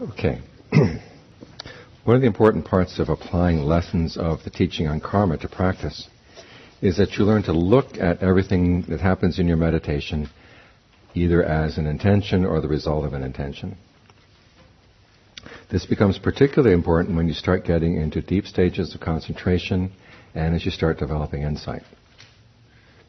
Okay. One of the important parts of applying lessons of the teaching on karma to practice is that you learn to look at everything that happens in your meditation either as an intention or the result of an intention. This becomes particularly important when you start getting into deep stages of concentration and as you start developing insight.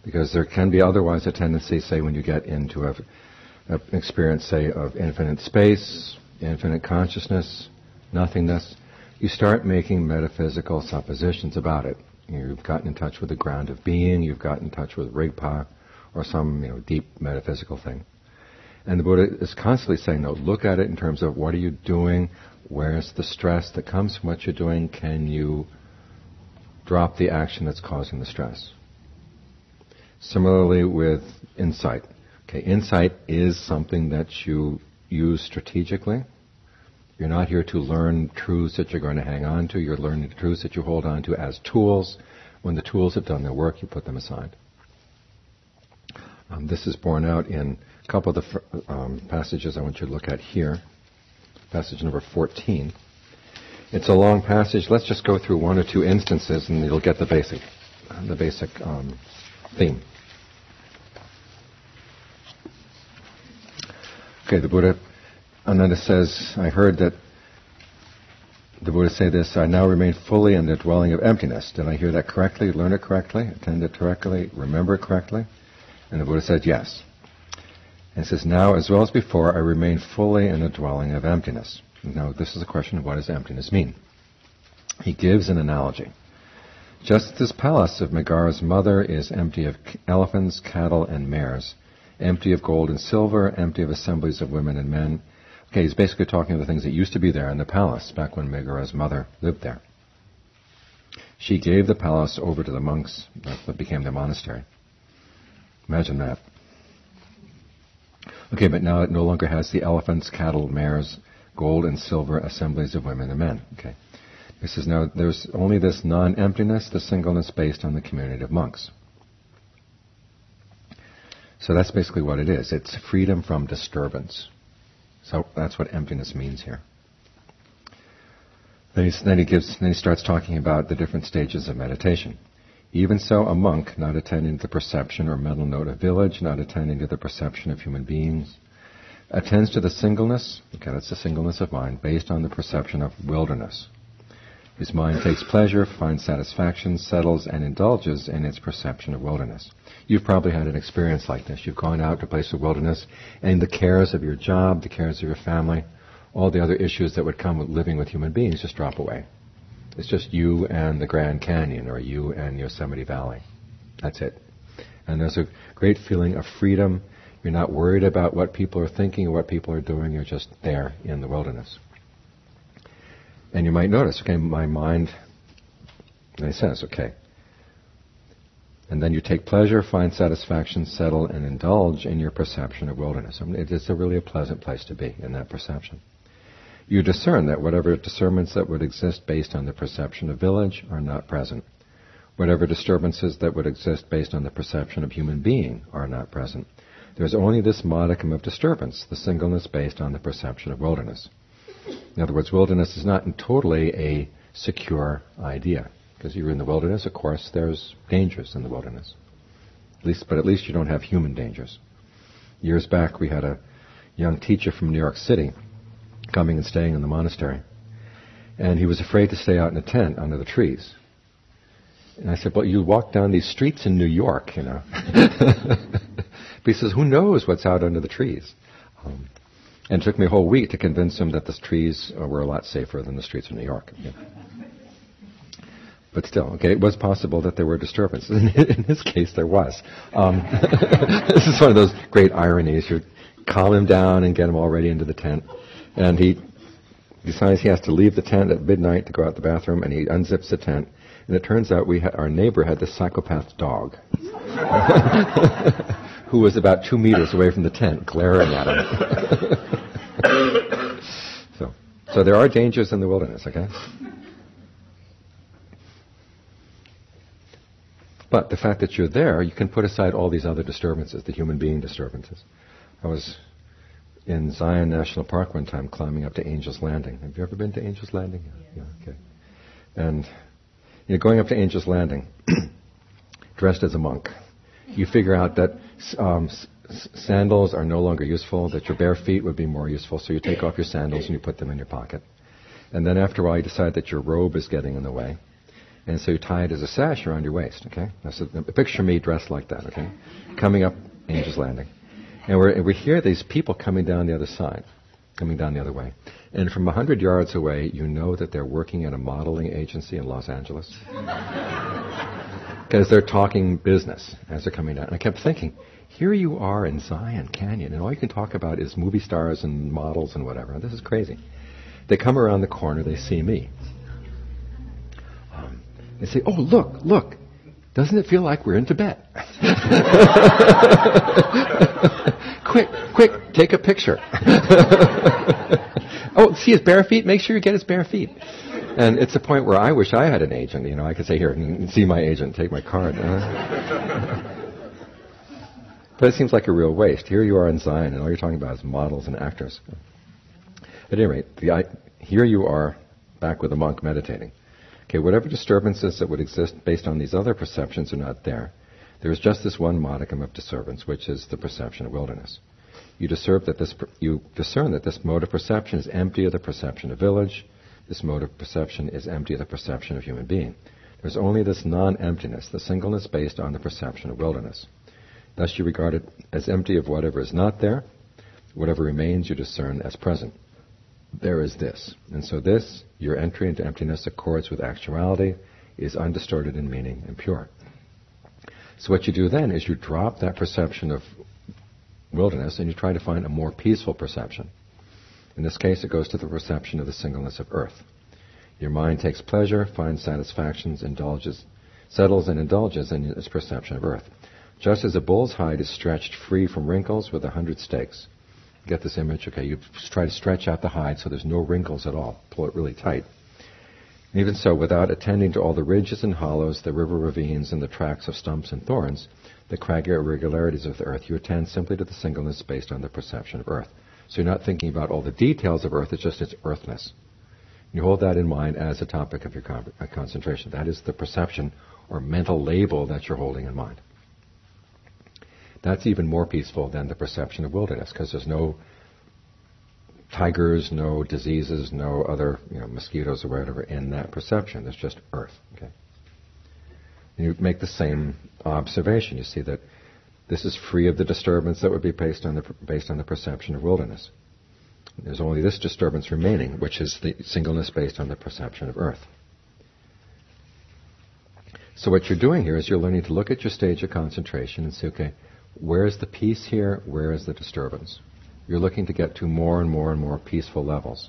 Because there can be otherwise a tendency, say, when you get into an experience, say, of infinite space, infinite consciousness, nothingness, you start making metaphysical suppositions about it. You've gotten in touch with the ground of being, you've gotten in touch with Rigpa, or some deep metaphysical thing. And the Buddha is constantly saying, no, look at it in terms of what are you doing, where's the stress that comes from what you're doing, can you drop the action that's causing the stress? Similarly with insight. Okay, insight is something that you use strategically. You're not here to learn truths that you're going to hang on to. You're learning the truths that you hold on to as tools. When the tools have done their work, you put them aside. This is borne out in a couple of the passages I want you to look at here. Passage number 14. It's a long passage. Let's just go through one or two instances and you'll get the basic theme. Okay, the Buddha, Ananda says, I heard that the Buddha say this, I now remain fully in the dwelling of emptiness. Did I hear that correctly, learn it correctly, attend it correctly, remember it correctly? And the Buddha said, yes. And he says, now as well as before, I remain fully in the dwelling of emptiness. Now, this is a question of what does emptiness mean? He gives an analogy. Just as this palace of Megara's mother is empty of elephants, cattle, and mares, empty of gold and silver, empty of assemblies of women and men. Okay, he's basically talking of the things that used to be there in the palace back when Megara's mother lived there. She gave the palace over to the monks that became their monastery. Imagine that. Okay, but now it no longer has the elephants, cattle, mares, gold and silver, assemblies of women and men. Okay. He says now there's only this non-emptiness, the singleness based on the community of monks. So that's basically what it is. It's freedom from disturbance. So that's what emptiness means here. Then he starts talking about the different stages of meditation. Even so, a monk, not attending to the perception or mental note of village, not attending to the perception of human beings, attends to the singleness, okay, that's the singleness of mind, based on the perception of wilderness. His mind takes pleasure, finds satisfaction, settles, and indulges in its perception of wilderness. You've probably had an experience like this. You've gone out to a place of wilderness, and the cares of your job, the cares of your family, all the other issues that would come with living with human beings just drop away. It's just you and the Grand Canyon, or you and Yosemite Valley. That's it. And there's a great feeling of freedom. You're not worried about what people are thinking or what people are doing. You're just there in the wilderness. And you might notice, okay, my mind, and he says, okay. And then you take pleasure, find satisfaction, settle, and indulge in your perception of wilderness. I mean, it is really a pleasant place to be in that perception. You discern that whatever discernments that would exist based on the perception of village are not present. Whatever disturbances that would exist based on the perception of human being are not present. There's only this modicum of disturbance, the singleness based on the perception of wilderness. In other words, wilderness is not totally a secure idea. Because you're in the wilderness, of course, there's dangers in the wilderness. But at least you don't have human dangers. Years back, we had a young teacher from New York City coming and staying in the monastery. And he was afraid to stay out in a tent under the trees. And I said, well, you walk down these streets in New York, you know. But he says, who knows what's out under the trees? And it took me a whole week to convince him that the trees were a lot safer than the streets of New York. Yeah. But still, okay, it was possible that there were disturbances. In his case, there was. This is one of those great ironies. You calm him down and get him all ready into the tent. And he decides he has to leave the tent at midnight to go out the bathroom, and he unzips the tent. And it turns out our neighbor had this psychopath dog who was about 2 meters away from the tent, glaring at him. So there are dangers in the wilderness, okay? But the fact that you're there, you can put aside all these other disturbances, the human being disturbances. I was in Zion National Park one time climbing up to Angel's Landing. Have you ever been to Angel's Landing? Yeah, okay. And going up to Angel's Landing, dressed as a monk, you figure out that sandals are no longer useful, that your bare feet would be more useful, so you take off your sandals and you put them in your pocket. And then after a while you decide that your robe is getting in the way, and so you tie it as a sash around your waist, okay? Now, so picture me dressed like that, okay? Coming up Angel's Landing. And we hear these people coming down the other side, coming down the other way. And from 100 yards away, you know that they're working at a modeling agency in Los Angeles. Because they're talking business as they're coming down. And I kept thinking, here you are in Zion Canyon, and all you can talk about is movie stars and models and whatever. This is crazy. They come around the corner, they see me. They say, oh, look, doesn't it feel like we're in Tibet? Quick, take a picture. Oh, see his bare feet? Make sure you get his bare feet. And it's a point where I wish I had an agent. I could say, here, see my agent, take my card. But it seems like a real waste. Here you are in Zion, and all you're talking about is models and actors. At any rate, here you are back with a monk meditating. Okay, whatever disturbances that would exist based on these other perceptions are not there. There is just this one modicum of disturbance, which is the perception of wilderness. You discern that this mode of perception is empty of the perception of village. This mode of perception is empty of the perception of human being. There's only this non-emptiness, the singleness based on the perception of wilderness. Thus you regard it as empty of whatever is not there. Whatever remains you discern as present. There is this. And so this, your entry into emptiness, accords with actuality, is undistorted in meaning and pure. So what you do then is you drop that perception of wilderness and you try to find a more peaceful perception. In this case, it goes to the perception of the singleness of earth. Your mind takes pleasure, finds satisfactions, settles and indulges in its perception of earth. Just as a bull's hide is stretched free from wrinkles with 100 stakes. Get this image? Okay, you try to stretch out the hide so there's no wrinkles at all. Pull it really tight. And even so, without attending to all the ridges and hollows, the river ravines, and the tracks of stumps and thorns, the craggy irregularities of the earth, you attend simply to the singleness based on the perception of earth. So you're not thinking about all the details of earth, it's just its earthness. You hold that in mind as a topic of your concentration. That is the perception or mental label that you're holding in mind. That's even more peaceful than the perception of wilderness, because there's no tigers, no diseases, no other mosquitoes or whatever in that perception. There's just earth. Okay. And you make the same observation. You see that this is free of the disturbance that would be based on the perception of wilderness. There's only this disturbance remaining, which is the singleness based on the perception of earth. So what you're doing here is you're learning to look at your stage of concentration and say, okay, where's the peace here? Where is the disturbance? You're looking to get to more and more and more peaceful levels.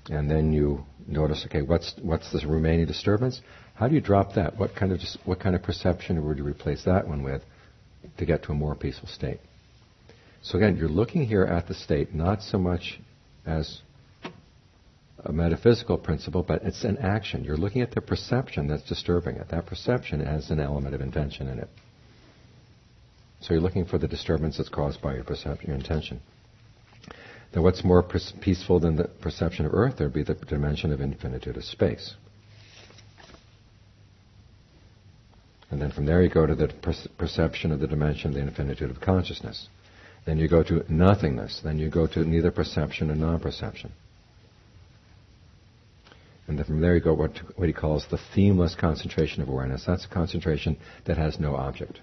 And then you notice, okay, what's this remaining disturbance? How do you drop that? What kind of perception would you replace that one with to get to a more peaceful state? So again, you're looking here at the state not so much as a metaphysical principle, but it's an action. You're looking at the perception that's disturbing it. That perception has an element of intention in it. So you're looking for the disturbance that's caused by your perception, your intention. Now what's more peaceful than the perception of earth? There would be the dimension of infinitude of space. And then from there you go to the perception of the dimension of the infinitude of consciousness. Then you go to nothingness. Then you go to neither perception nor non-perception. And then from there you go what he calls the themeless concentration of awareness. That's a concentration that has no object.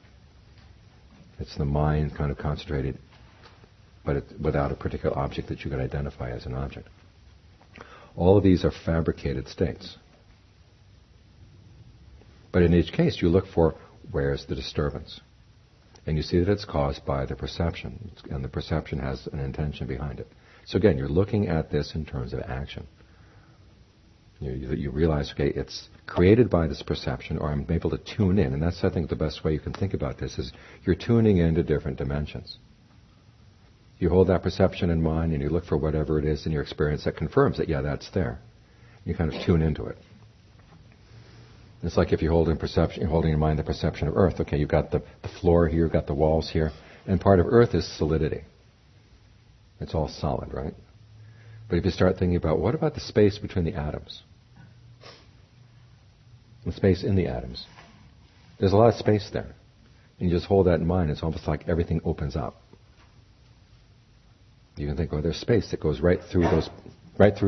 It's the mind kind of concentrated, but without a particular object that you can identify as an object. All of these are fabricated states. But in each case, you look for where's the disturbance. And you see that it's caused by the perception, and the perception has an intention behind it. So again, you're looking at this in terms of action. You realize, okay, it's created by this perception, or I'm able to tune in. And that's, I think, the best way you can think about this is you're tuning into different dimensions. You hold that perception in mind and you look for whatever it is in your experience that confirms that, yeah, that's there. You kind of tune into it. It's like if you're holding in mind the perception of earth. Okay, you've got the floor here, you've got the walls here, and part of earth is solidity. It's all solid, right? But if you start thinking about, what about the space between the atoms? The space in the atoms. There's a lot of space there. And you just hold that in mind, it's almost like everything opens up. You can think, oh, there's space that goes right through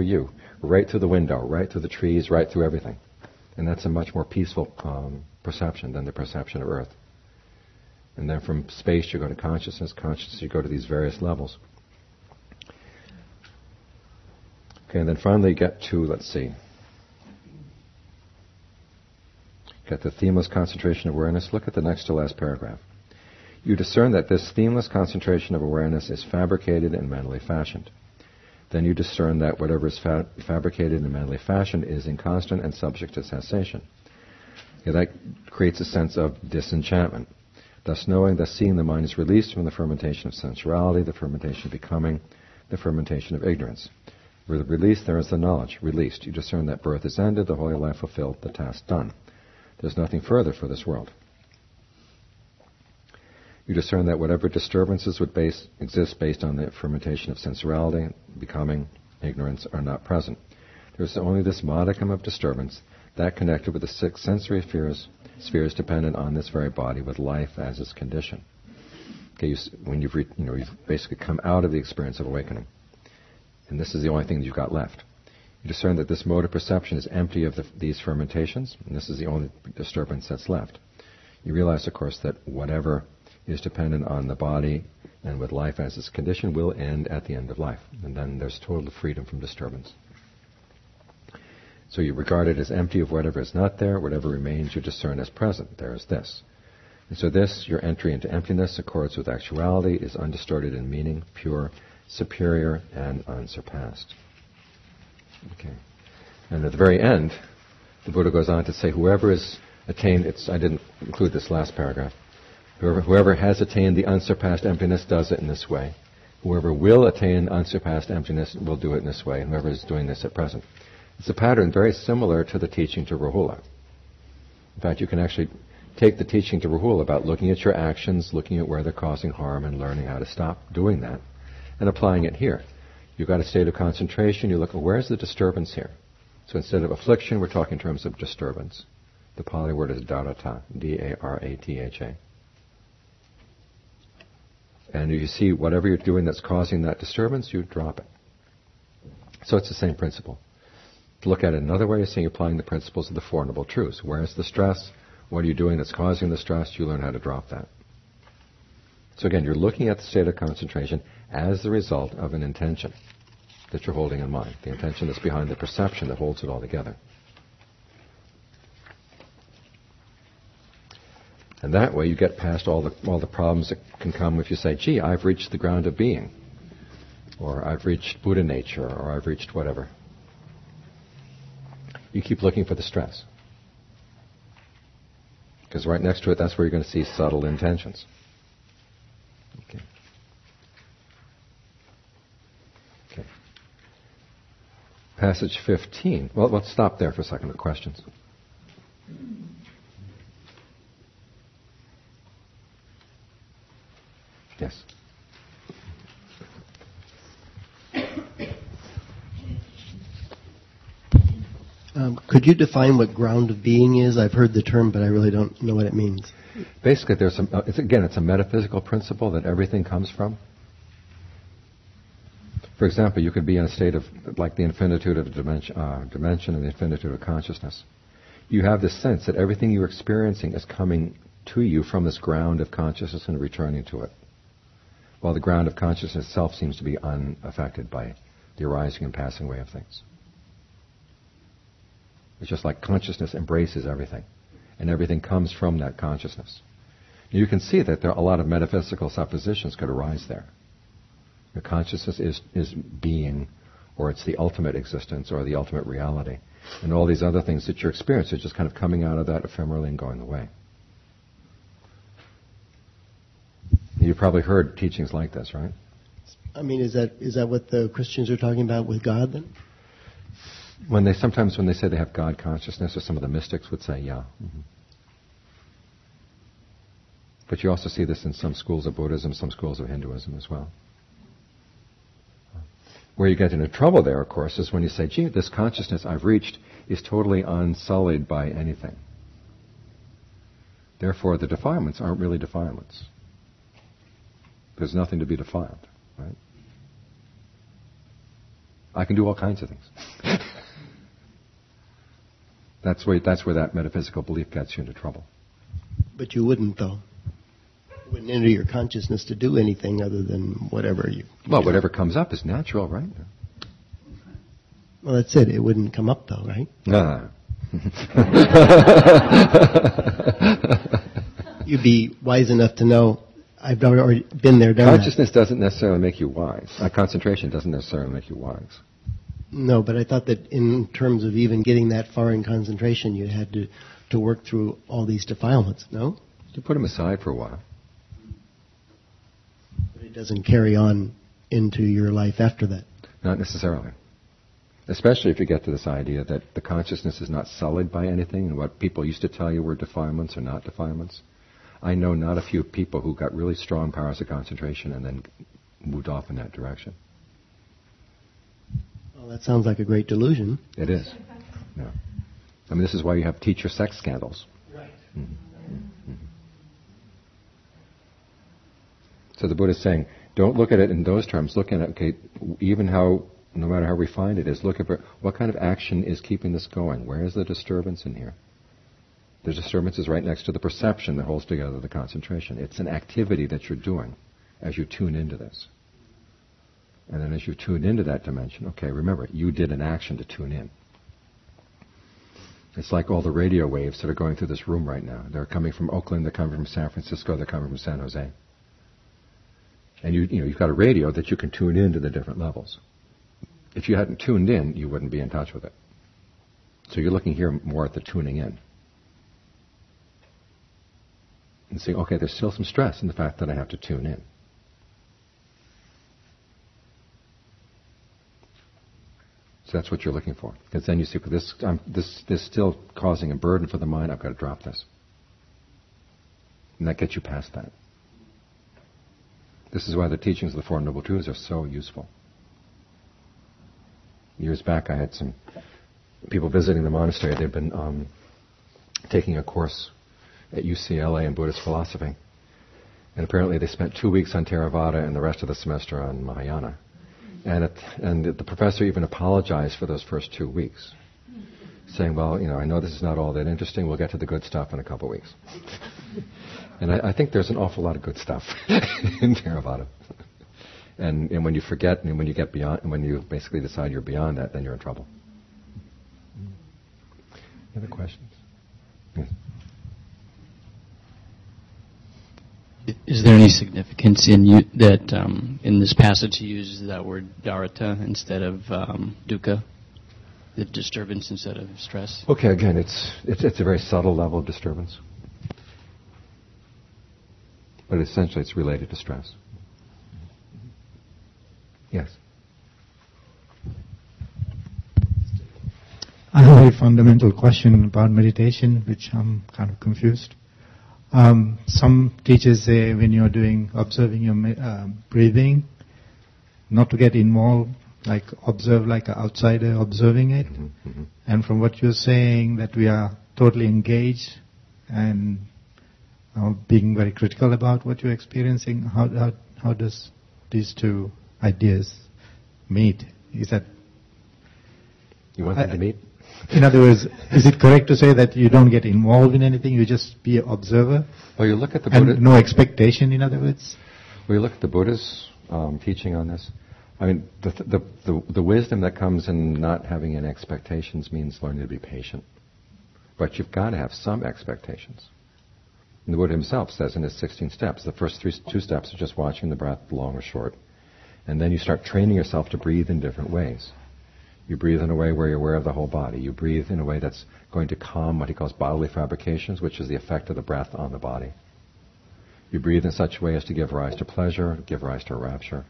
you, right through the window, right through the trees, right through everything. And that's a much more peaceful perception than the perception of Earth. And then from space you go to consciousness, you go to these various levels. Okay, and then finally you get to, get the themeless concentration of awareness. Look at the next to last paragraph. You discern that this themeless concentration of awareness is fabricated and mentally fashioned. Then you discern that whatever is fabricated and mentally fashioned is inconstant and subject to cessation. Okay, that creates a sense of disenchantment. Thus knowing, thus seeing, the mind is released from the fermentation of sensuality, the fermentation of becoming, the fermentation of ignorance. With the release, there is the knowledge. Released, you discern that birth is ended, the holy life fulfilled, the task done. There's nothing further for this world. You discern that whatever disturbances would exist based on the fermentation of sensuality, becoming, ignorance are not present. There is only this modicum of disturbance, that connected with the six sensory spheres dependent on this very body with life as its condition. Okay, when you've basically come out of the experience of awakening, and this is the only thing that you've got left. You discern that this mode of perception is empty of these fermentations, and this is the only disturbance that's left. You realize, of course, that whatever is dependent on the body and with life as its condition will end at the end of life, and then there's total freedom from disturbance. So you regard it as empty of whatever is not there, whatever remains you discern as present. There is this. And so this, your entry into emptiness, accords with actuality, is undistorted in meaning, pure, superior, and unsurpassed. Okay. And at the very end, the Buddha goes on to say, whoever has attained, I didn't include this last paragraph, whoever has attained the unsurpassed emptiness does it in this way. Whoever will attain unsurpassed emptiness will do it in this way, and whoever is doing this at present. It's a pattern very similar to the teaching to Rahula. In fact, you can actually take the teaching to Rahula about looking at your actions, looking at where they're causing harm, and learning how to stop doing that, and applying it here. You've got a state of concentration, you look at where's the disturbance here. So instead of affliction, we're talking in terms of disturbance. The Pali word is dharata, D-A-R-A-T-H-A. And if you see whatever you're doing that's causing that disturbance, you drop it. So it's the same principle. To look at it another way is saying you're applying the principles of the Four Noble Truths. Where's the stress? What are you doing that's causing the stress? You learn how to drop that. So again, you're looking at the state of concentration as the result of an intention that you're holding in mind. The intention that's behind the perception that holds it all together. And that way you get past all the problems that can come if you say, gee, I've reached the ground of being. Or I've reached Buddha nature, or I've reached whatever. You keep looking for the stress. Because right next to it, that's where you're going to see subtle intentions. Okay. Passage 15. Well, let's stop there for a second with questions. Yes. Could you define what ground of being is? I've heard the term, but I really don't know what it means. Basically, it's a metaphysical principle that everything comes from. For example, you could be in a state of, like the infinitude of dimension and the infinitude of consciousness. You have this sense that everything you're experiencing is coming to you from this ground of consciousness and returning to it. While the ground of consciousness itself seems to be unaffected by the arising and passing away of things. It's just like consciousness embraces everything, and everything comes from that consciousness. You can see that there are a lot of metaphysical suppositions could arise there. The consciousness is being, or it's the ultimate existence, or the ultimate reality. And all these other things that you're experiencing are just kind of coming out of that ephemerally and going away. You've probably heard teachings like this, right? I mean, is that what the Christians are talking about with God then? Sometimes when they say they have God consciousness, or some of the mystics would say, yeah. Mm-hmm. But you also see this in some schools of Buddhism, some schools of Hinduism as well. Where you get into trouble there, of course, is when you say, gee, this consciousness I've reached is totally unsullied by anything. Therefore, the defilements aren't really defilements. There's nothing to be defiled, right? I can do all kinds of things. That's where that metaphysical belief gets you into trouble. But you wouldn't, though. It wouldn't enter your consciousness to do anything other than whatever you... Well, whatever comes up is natural, right? Well, that's it. It wouldn't come up, though, right? No. You'd be wise enough to know, I've already been there, done Consciousness doesn't necessarily make you wise. Concentration doesn't necessarily make you wise. No, but I thought that in terms of even getting that far in concentration, you had to work through all these defilements, no? You put them aside for a while. But it doesn't carry on into your life after that. Not necessarily. Especially if you get to this idea that the consciousness is not sullied by anything, and what people used to tell you were defilements or not defilements. I know not a few people who got really strong powers of concentration and then moved off in that direction. Well, that sounds like a great delusion. It is. Yeah. I mean, this is why you have teacher sex scandals. Right. Mm-hmm. Mm-hmm. So the Buddha is saying, don't look at it in those terms. Look at it, okay, even how, no matter how refined it is, look at what kind of action is keeping this going. Where is the disturbance in here? The disturbance is right next to the perception that holds together the concentration. It's an activity that you're doing as you tune into this. And then as you tune into that dimension, okay, remember, you did an action to tune in. It's like all the radio waves that are going through this room right now. They're coming from Oakland, they're coming from San Francisco, they're coming from San Jose. And you've got a radio that you can tune into the different levels. If you hadn't tuned in, you wouldn't be in touch with it. So you're looking here more at the tuning in. And saying, okay, there's still some stress in the fact that I have to tune in. So that's what you're looking for. Because then you see, this still causing a burden for the mind, I've got to drop this. And that gets you past that. This is why the teachings of the Four Noble Truths are so useful. Years back I had some people visiting the monastery. They'd been taking a course at UCLA in Buddhist philosophy. And apparently they spent 2 weeks on Theravada and the rest of the semester on Mahayana. And the professor even apologized for those first 2 weeks, saying, well, I know this is not all that interesting. We'll get to the good stuff in a couple of weeks. And I think there's an awful lot of good stuff in Theravada. And when you forget, and when you get beyond, and when you basically decide you're beyond that, then you're in trouble. Any other questions? Yes. Is there any significance in in this passage he uses that word dharata instead of dukkha, the disturbance instead of stress? Okay, again, it's a very subtle level of disturbance, but essentially it's related to stress. Yes. I have a very fundamental question about meditation, which I'm kind of confused. Some teachers say when you're observing your breathing, not to get involved, like observe like an outsider observing it. Mm-hmm, mm-hmm. And from what you're saying, that we are totally engaged and being very critical about what you're experiencing. How does these two ideas meet? Is that you want them to meet? In other words, is it correct to say that you don't get involved in anything, you just be an observer? Well, you look at the Buddha, and no expectation, in other words? Well, you look at the Buddha's teaching on this. I mean, the wisdom that comes in not having any expectations means learning to be patient. But you've got to have some expectations. And the Buddha himself says in his 16 steps, the first two steps are just watching the breath, long or short. And then you start training yourself to breathe in different ways. You breathe in a way where you're aware of the whole body. You breathe in a way that's going to calm what he calls bodily fabrications, which is the effect of the breath on the body. You breathe in such a way as to give rise to pleasure, give rise to rapture.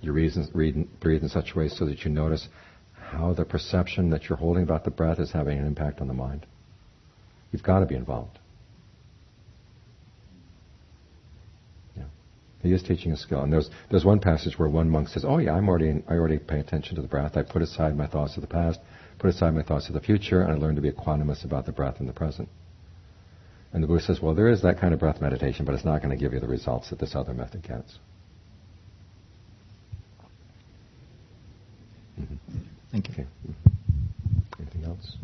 You breathe in such a way so that you notice how the perception that you're holding about the breath is having an impact on the mind. You've got to be involved. Yeah. He is teaching a skill. And there's one passage where one monk says, "Oh yeah, I already pay attention to the breath. I put aside my thoughts of the past, put aside my thoughts of the future, and I learn to be equanimous about the breath in the present." And the Buddha says, well, there is that kind of breath meditation, but it's not going to give you the results that this other method gets. Mm-hmm. Thank you. Okay. Anything else?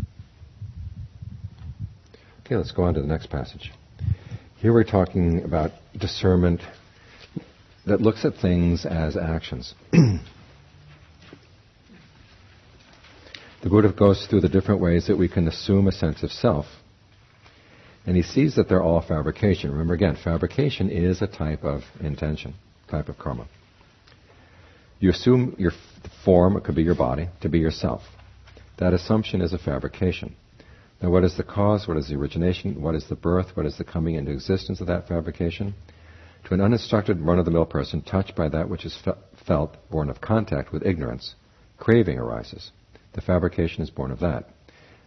Okay, let's go on to the next passage. Here we're talking about discernment that looks at things as actions. The Buddha goes through the different ways that we can assume a sense of self. And he sees that they're all fabrication. Remember again, fabrication is a type of intention, type of karma. You assume your form, it could be your body, to be yourself. That assumption is a fabrication. Now what is the cause? What is the origination? What is the birth? What is the coming into existence of that fabrication? To an uninstructed, run-of-the-mill person touched by that which is felt, born of contact with ignorance, craving arises. The fabrication is born of that.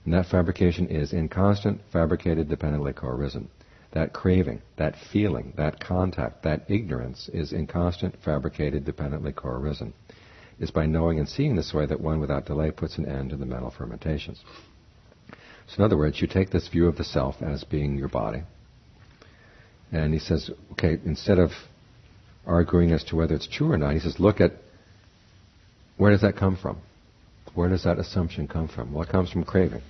And that fabrication is inconstant, fabricated, dependently co-arisen. That craving, that feeling, that contact, that ignorance is inconstant, fabricated, dependently co-arisen. It's by knowing and seeing this way that one without delay puts an end to the mental fermentations. So in other words, you take this view of the self as being your body. And he says, okay, instead of arguing as to whether it's true or not, he says, look at where does that come from? Where does that assumption come from? Well, it comes from craving.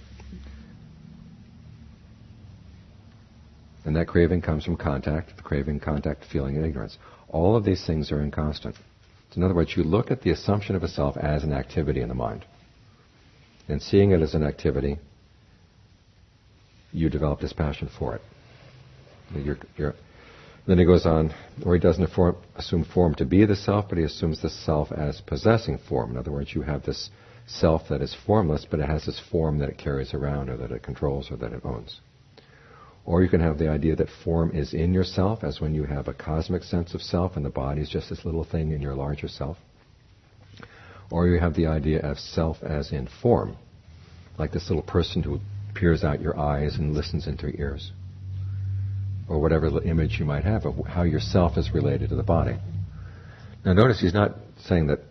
And that craving comes from contact, the craving, contact, feeling, and ignorance. All of these things are inconstant. So in other words, you look at the assumption of a self as an activity in the mind. And seeing it as an activity, you develop this passion for it. Then he goes on, where he doesn't assume form to be the self, but he assumes the self as possessing form. In other words, you have this self that is formless, but it has this form that it carries around, or that it controls, or that it owns. Or you can have the idea that form is in yourself, as when you have a cosmic sense of self and the body is just this little thing in your larger self. Or you have the idea of self as in form, like this little person who peers out your eyes and listens into your ears. Or whatever image you might have of how yourself is related to the body. Now notice he's not saying that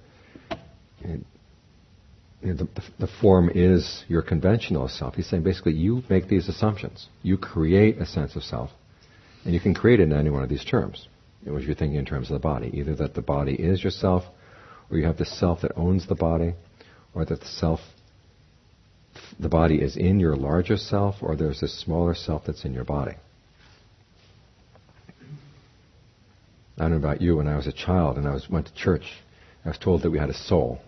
the form is your conventional self. He's saying basically you make these assumptions. You create a sense of self. And you can create it in any one of these terms. If you're thinking in terms of the body. Either that the body is yourself, or you have the self that owns the body, or that the body is in your larger self, or there's this smaller self that's in your body. I don't know about you, when I was a child and went to church, I was told that we had a soul.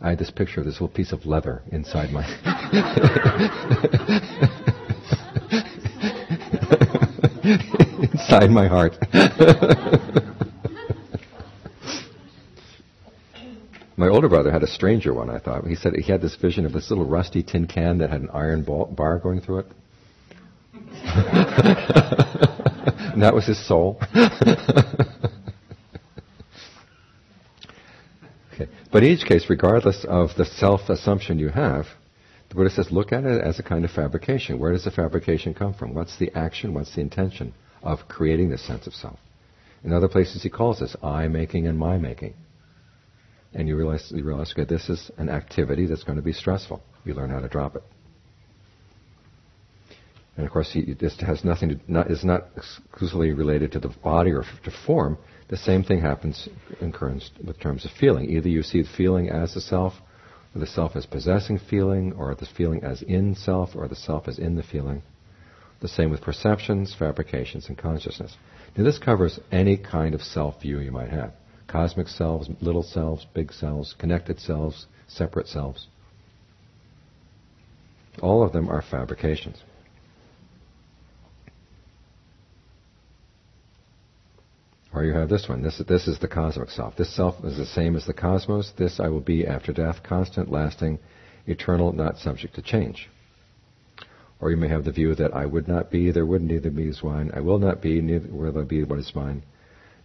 I had this picture of this little piece of leather inside my... inside my heart. My older brother had a stranger one, I thought. He said he had this vision of this little rusty tin can that had an iron bar going through it. And that was his soul. Okay. But in each case, regardless of the self-assumption you have, the Buddha says, look at it as a kind of fabrication. Where does the fabrication come from? What's the action? What's the intention of creating this sense of self? In other places he calls this I-making and my-making. And you realize, okay, this is an activity that's going to be stressful. You learn how to drop it. And of course, this has nothing to, is not exclusively related to the body or to form. The same thing happens in terms of feeling. Either you see the feeling as the self, or the self as possessing feeling, or the feeling as in self, or the self as in the feeling. The same with perceptions, fabrications, and consciousness. Now this covers any kind of self view you might have. Cosmic selves, little selves, big selves, connected selves, separate selves. All of them are fabrications. Or you have this one. This is the cosmic self. This self is the same as the cosmos. This I will be after death, constant, lasting, eternal, not subject to change. Or you may have the view that I would not be, there would neither be as mine. I will not be, neither will there be what is mine.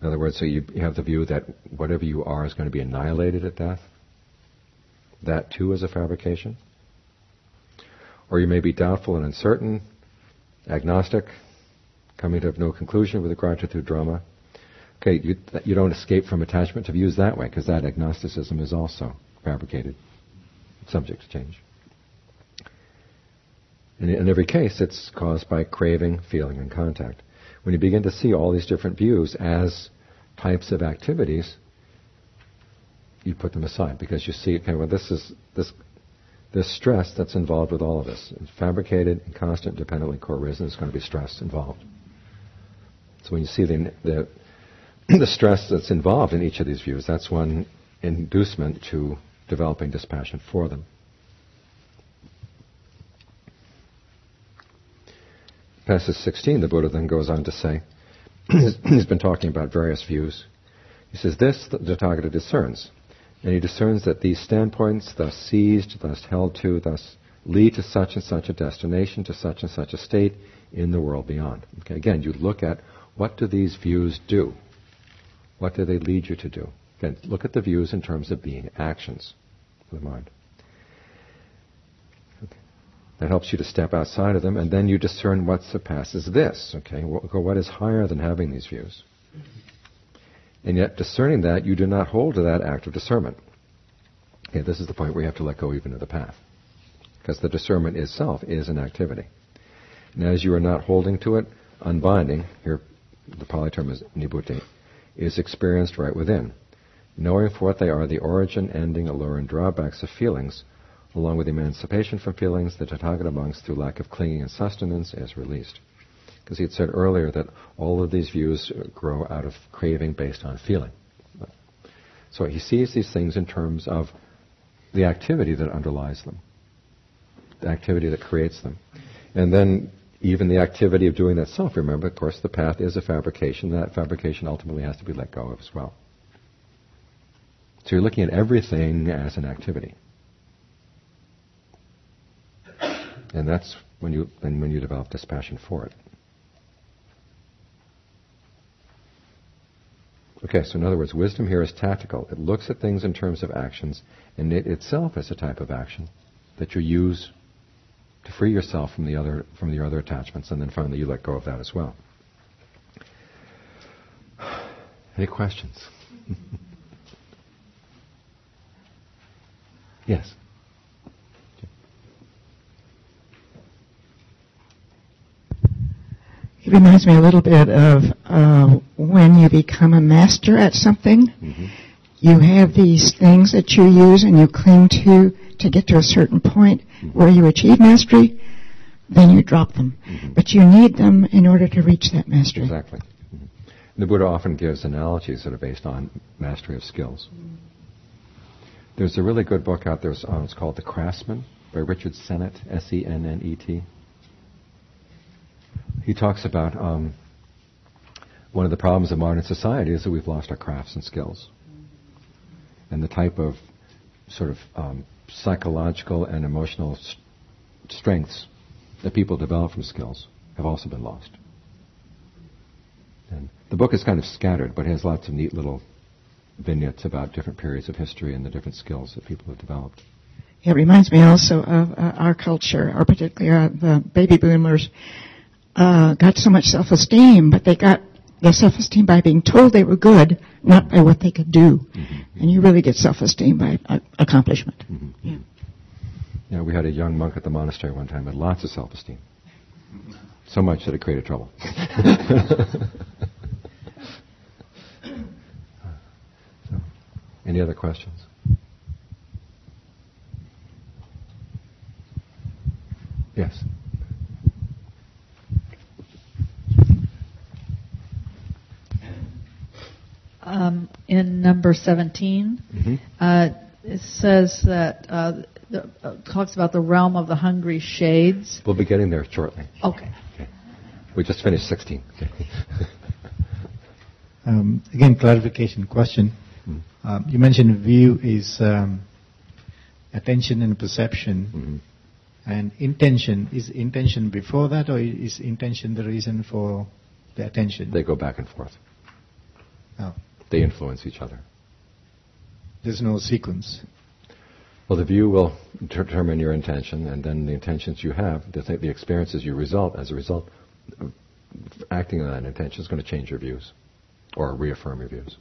In other words, so you have the view that whatever you are is going to be annihilated at death. That too is a fabrication. Or you may be doubtful and uncertain, agnostic, coming to no conclusion with regard to drama. Okay, you don't escape from attachment to views that way, because that agnosticism is also fabricated, subject to change. And in every case, it's caused by craving, feeling, and contact. When you begin to see all these different views as types of activities, you put them aside, because you see, okay, well, this stress that's involved with all of this. It's fabricated, and constant, dependently co-arisen. There's going to be stress involved. So when you see the stress that's involved in each of these views, that's one inducement to developing dispassion for them. Passage 16, the Buddha then goes on to say, he's been talking about various views. He says, this the Tathagata discerns. And he discerns that these standpoints, thus seized, thus held to, thus lead to such and such a destination, to such and such a state in the world beyond. Okay, again, you look at what do these views do? What do they lead you to do? Again, look at the views in terms of being actions of the mind. Okay. That helps you to step outside of them, and then you discern what surpasses this. Okay, what is higher than having these views? And yet, discerning that, you do not hold to that act of discernment. Okay, this is the point where you have to let go even of the path. Because the discernment itself is an activity. And as you are not holding to it, unbinding, here the Pali term is nibbute, is experienced right within. Knowing for what they are, the origin, ending, allure, and drawbacks of feelings, along with emancipation from feelings, the Tathagata monks, through lack of clinging and sustenance, is released. Because he had said earlier that all of these views grow out of craving based on feeling. So he sees these things in terms of the activity that underlies them, the activity that creates them. And then even the activity of doing that self, remember, of course, the path is a fabrication. That fabrication ultimately has to be let go of as well. So you're looking at everything as an activity. And that's when you develop dispassion for it. Okay, so in other words, wisdom here is tactical. It looks at things in terms of actions, and it itself is a type of action that you use to free yourself from your other attachments, and then finally you let go of that as well. Any questions? Yes. It reminds me a little bit of when you become a master at something. Mm-hmm. You have these things that you use and you cling to get to a certain point where you achieve mastery, then you drop them. Mm-hmm. But you need them in order to reach that mastery. Exactly. Mm-hmm. The Buddha often gives analogies that are based on mastery of skills. There's a really good book out there, it's called The Craftsman by Richard Sennett, S-E-N-N-E-T. He talks about one of the problems of modern society is that we've lost our crafts and skills. And the type of sort of psychological and emotional strengths that people develop from skills have also been lost. And the book is kind of scattered, but it has lots of neat little vignettes about different periods of history and the different skills that people have developed. It reminds me also of our culture, or particularly the baby boomers got so much self-esteem, but they got their self-esteem by being told they were good, not by what they could do. Mm-hmm. And you really get self-esteem by accomplishment. Mm-hmm. Yeah, we had a young monk at the monastery one time with lots of self-esteem. So much that it created trouble. Any other questions? Yes. In number 17, it says that talks about the realm of the hungry shades. We'll be getting there shortly. Okay. We just finished 16. Again, clarification question. You mentioned view is attention and perception, and intention. Is intention before that, or is intention the reason for the attention? They go back and forth. Oh. They influence each other. There's no sequence. Well, the view will determine your intention, and then the intentions you have, the experiences you result as a result of acting on that intention is going to change your views. or reaffirm your views.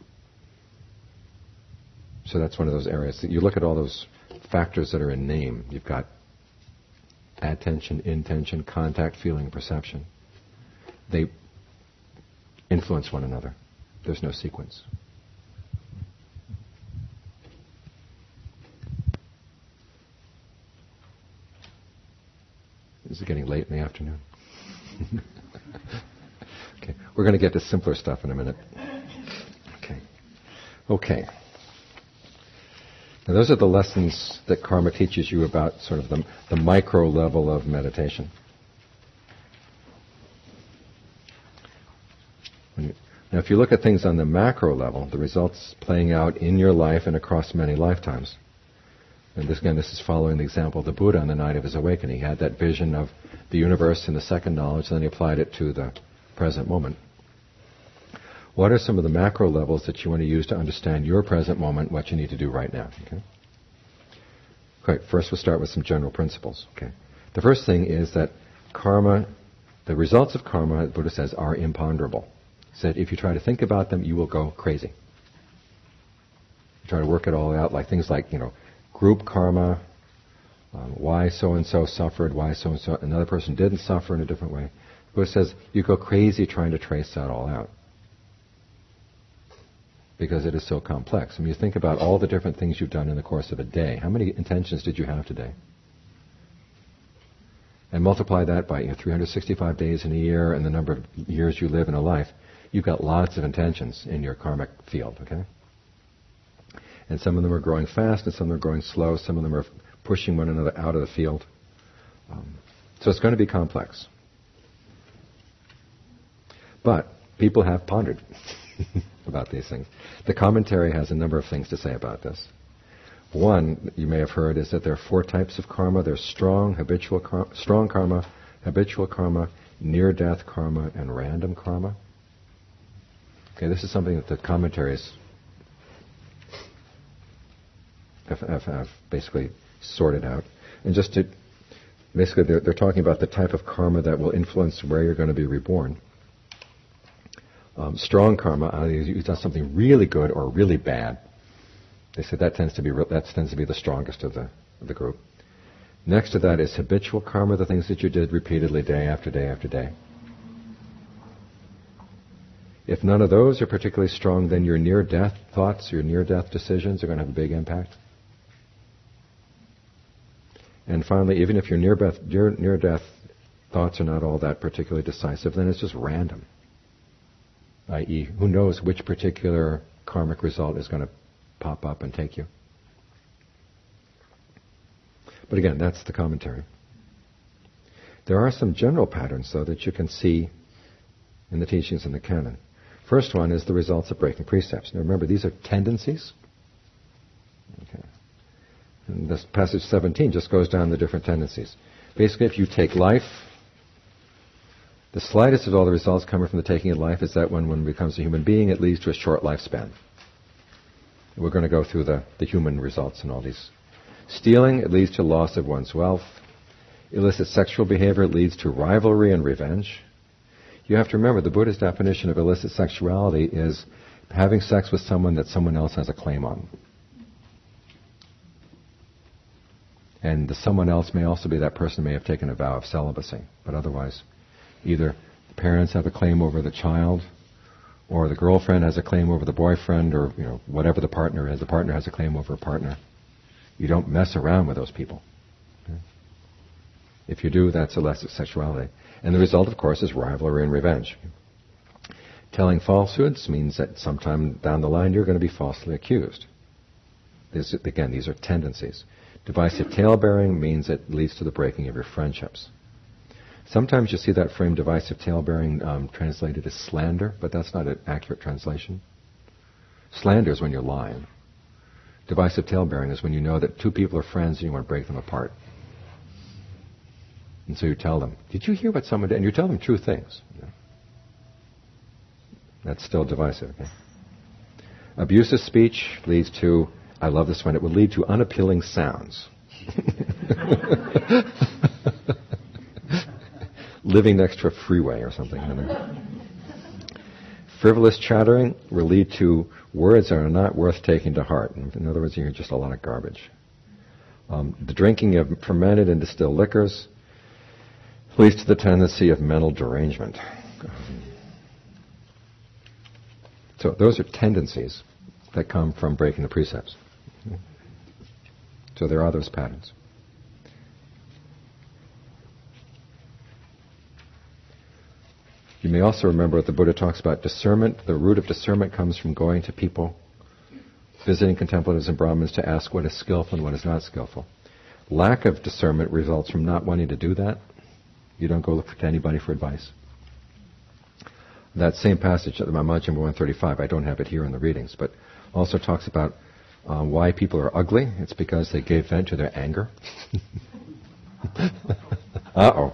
So that's one of those areas. You look at all those factors that are in name. You've got attention, intention, contact, feeling, perception. They influence one another. There's no sequence. Is it getting late in the afternoon? Okay, we're going to get to simpler stuff in a minute. Okay. Now those are the lessons that karma teaches you about sort of the micro level of meditation. Now if you look at things on the macro level, the results playing out in your life and across many lifetimes. And this is following the example of the Buddha on the night of his awakening. He had that vision of the universe and the second knowledge, and then he applied it to the present moment. What are some of the macro levels that you want to use to understand your present moment, what you need to do right now? Okay, first we'll start with some general principles. Okay, the first thing is that karma, the results of karma, the Buddha says, are imponderable. He said if you try to think about them, you will go crazy. You try to work it all out, like things like, group karma, why so-and-so suffered, why so-and-so, another person didn't suffer in a different way. The Buddha says you go crazy trying to trace that all out. Because it is so complex. I mean, you think about all the different things you've done in the course of a day. How many intentions did you have today? And multiply that by 365 days in a year and the number of years you live in a life. You've got lots of intentions in your karmic field, okay? And some of them are growing fast and some of them are growing slow. Some of them are pushing one another out of the field. So it's going to be complex. But people have pondered about these things. The commentary has a number of things to say about this. One, you may have heard, is that there are 4 types of karma. There's strong karma, habitual karma, near-death karma, and random karma. Okay, this is something that the commentaries have basically sorted out. And just to, basically they're talking about the type of karma that will influence where you're going to be reborn. Strong karma, either you've done something really good or really bad. They said that tends to be the strongest of the group. Next to that is habitual karma, the things that you did repeatedly day after day after day. If none of those are particularly strong, then your near-death thoughts, your near-death decisions are going to have a big impact. And finally, even if your near-death thoughts are not all that particularly decisive, then it's just random. I.e., who knows which particular karmic result is going to pop up and take you. But again, that's the commentary. There are some general patterns, though, that you can see in the teachings in the canon. First one is the results of breaking precepts. Now remember, these are tendencies. Okay. And this passage 17 just goes down the different tendencies. Basically, if you take life, the slightest of all the results coming from the taking of life is that when one becomes a human being, it leads to a short lifespan. We're going to go through the human results in all these. Stealing, it leads to loss of one's wealth. Illicit sexual behavior leads to rivalry and revenge. You have to remember, the Buddha's definition of illicit sexuality is having sex with someone that someone else has a claim on. And the someone else may also be that person who may have taken a vow of celibacy. But otherwise, either the parents have a claim over the child, or the girlfriend has a claim over the boyfriend, or whatever the partner is. The partner has a claim over a partner. You don't mess around with those people. Okay? If you do, that's illicit sexuality. And the result, of course, is rivalry and revenge. Telling falsehoods means that sometime down the line you're going to be falsely accused. These are tendencies. Divisive tale-bearing means it leads to the breaking of your friendships. Sometimes you see that frame, divisive tale-bearing, translated as slander, but that's not an accurate translation. Slander is when you're lying. Divisive tale-bearing is when you know that two people are friends and you want to break them apart. And so you tell them, did you hear what someone did? And you tell them true things. That's still divisive. Okay? Abusive speech leads to, I love this one, it will lead to unappealing sounds. Living next to a freeway or something. Frivolous chattering will lead to words that are not worth taking to heart. In other words, you hear just a lot of garbage. The drinking of fermented and distilled liquors leads to the tendency of mental derangement. So those are tendencies that come from breaking the precepts. So there are those patterns. You may also remember what the Buddha talks about discernment. The root of discernment comes from going to people, visiting contemplatives and Brahmins to ask what is skillful and what is not skillful. Lack of discernment results from not wanting to do that. You don't go look to anybody for advice. That same passage, Majjhima 135, I don't have it here in the readings, but also talks about why people are ugly. It's because they gave vent to their anger. Uh-oh.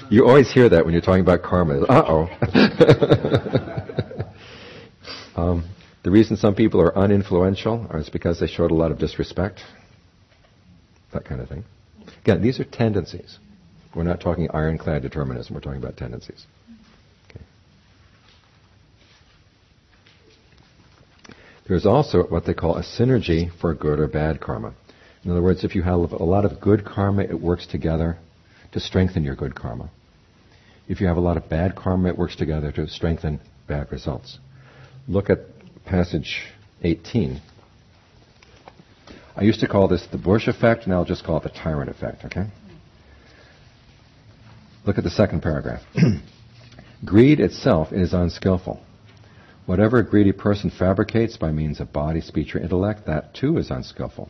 You always hear that when you're talking about karma. Uh-oh. The reason some people are uninfluential is because they showed a lot of disrespect. That kind of thing. Again, these are tendencies. We're not talking ironclad determinism. We're talking about tendencies. Okay. There's also what they call a synergy for good or bad karma. In other words, if you have a lot of good karma, it works together to strengthen your good karma. If you have a lot of bad karma, it works together to strengthen bad results. Look at passage 18. I used to call this the Bush effect, now I'll just call it the tyrant effect, okay? Look at the second paragraph. Greed itself is unskillful. Whatever a greedy person fabricates by means of body, speech, or intellect, that too is unskillful.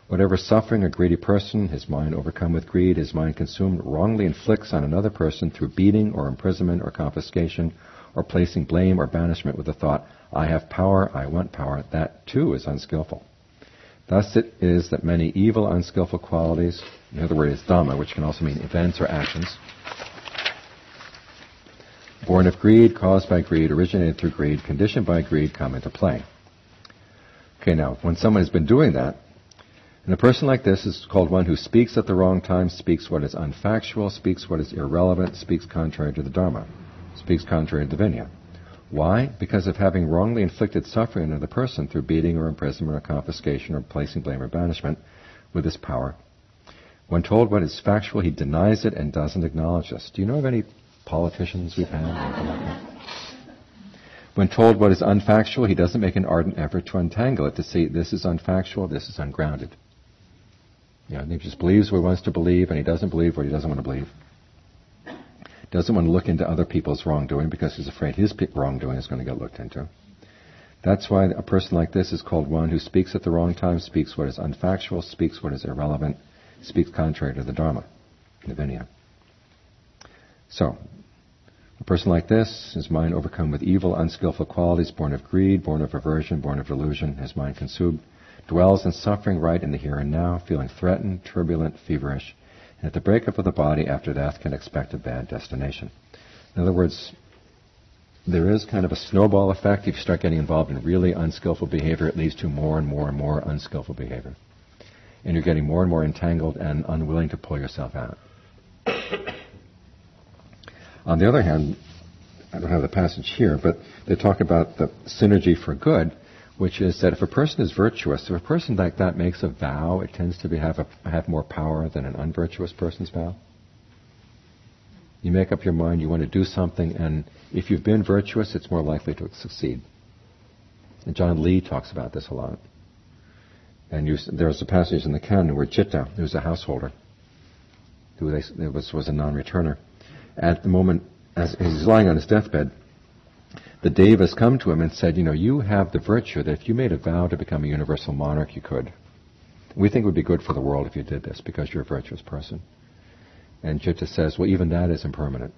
Whatever suffering a greedy person, his mind overcome with greed, his mind consumed, wrongly inflicts on another person through beating or imprisonment or confiscation or placing blame or banishment with the thought, I have power, I want power, that too is unskillful. Thus it is that many evil, unskillful qualities, another word is Dhamma, which can also mean events or actions, born of greed, caused by greed, originated through greed, conditioned by greed, come into play. Okay, now, when someone has been doing that, and a person like this is called one who speaks at the wrong time, speaks what is unfactual, speaks what is irrelevant, speaks contrary to the Dharma, speaks contrary to the Vinaya. Why? Because of having wrongly inflicted suffering on another person through beating or imprisonment or confiscation or placing blame or banishment with his power. When told what is factual, he denies it and doesn't acknowledge this. Do you know of any politicians we've had? When told what is unfactual, he doesn't make an ardent effort to untangle it, to see this is unfactual, this is ungrounded. He just believes what he wants to believe, and he doesn't believe what he doesn't want to believe. Doesn't want to look into other people's wrongdoing because he's afraid his wrongdoing is going to get looked into. That's why a person like this is called one who speaks at the wrong time, speaks what is unfactual, speaks what is irrelevant, speaks contrary to the Dharma, the Vinaya. So, a person like this, his mind overcome with evil, unskillful qualities, born of greed, born of aversion, born of delusion, his mind consumed, dwells in suffering right in the here and now, feeling threatened, turbulent, feverish, and at the breakup of the body after death can expect a bad destination. In other words, there is kind of a snowball effect. If you start getting involved in really unskillful behavior, it leads to more and more and more unskillful behavior. And you're getting more and more entangled and unwilling to pull yourself out. On the other hand, I don't have the passage here, but they talk about the synergy for good, which is that if a person is virtuous, if a person like that makes a vow, it tends to have more power than an unvirtuous person's vow. You make up your mind, you want to do something, and if you've been virtuous, it's more likely to succeed. And John Lee talks about this a lot. And there's a passage in the canon where Chitta, who was a householder, who was a non-returner, at the moment, as he's lying on his deathbed, the devas come to him and said, you have the virtue that if you made a vow to become a universal monarch, you could. We think it would be good for the world if you did this because you're a virtuous person. And Chitta says, well, even that is impermanent.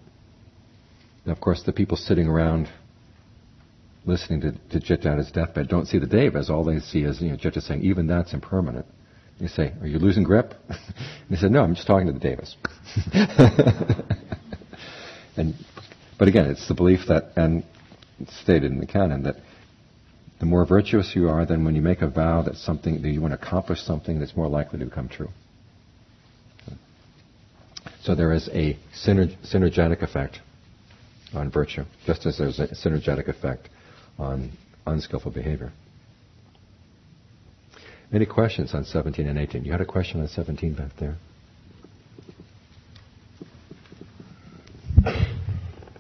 Now, of course, the people sitting around listening to Chitta at his deathbed don't see the devas. All they see is Chitta saying, even that's impermanent. You say, are you losing grip? And he said, no, I'm just talking to the devas. But again, it's the belief that, and it's stated in the canon, that the more virtuous you are, then when you make a vow that you want to accomplish something, that's more likely to become true. So there is a synergetic effect on virtue, just as there's a synergetic effect on unskillful behavior. Any questions on 17 and 18? You had a question on 17 back there.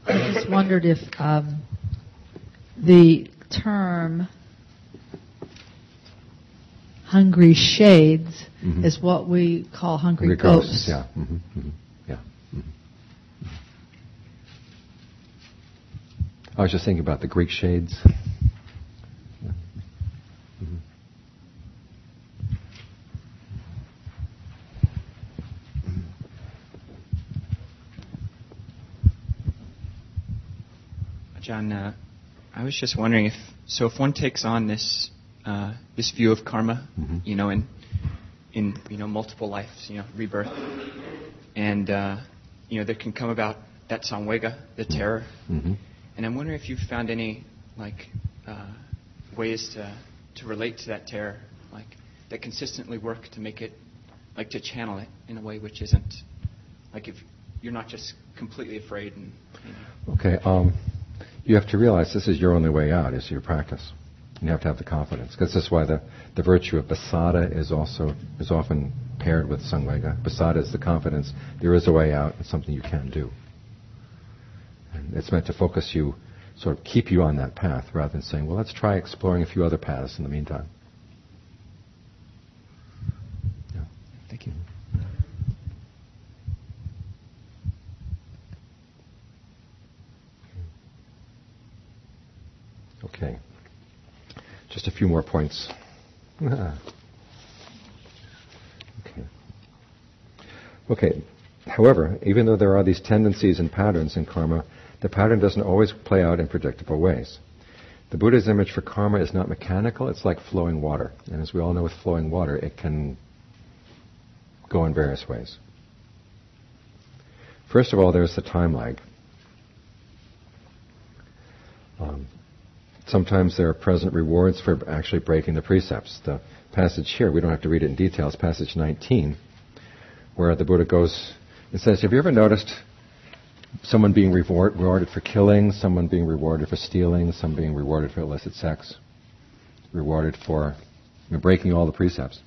I just wondered if the term hungry shades is what we call hungry ghosts. Yeah. Yeah. I was just thinking about the Greek shades. Yeah. John, I was just wondering if one takes on this view of karma, in multiple lives, rebirth, and there can come about that samvega, the terror, and I'm wondering if you've found any ways to relate to that terror, that consistently work to make it, to channel it in a way which isn't if you're not just completely afraid and. Okay. You have to realize this is your only way out, is your practice. You have to have the confidence, because this is why the virtue of pasada is often paired with samvega. Pasada is the confidence. There is a way out. It's something you can do. And it's meant to focus you, sort of keep you on that path, rather than saying, well, let's try exploring a few other paths in the meantime. Yeah. Thank you. Okay. Just a few more points. Okay. However, even though there are these tendencies and patterns in karma, the pattern doesn't always play out in predictable ways. The Buddha's image for karma is not mechanical, it's like flowing water. And as we all know with flowing water, it can go in various ways. First of all, there's the time lag. Sometimes there are present rewards for actually breaking the precepts. The passage here, we don't have to read it in detail, it's passage 19, where the Buddha goes and says, have you ever noticed someone being rewarded for killing, someone being rewarded for stealing, someone being rewarded for illicit sex, rewarded for breaking all the precepts?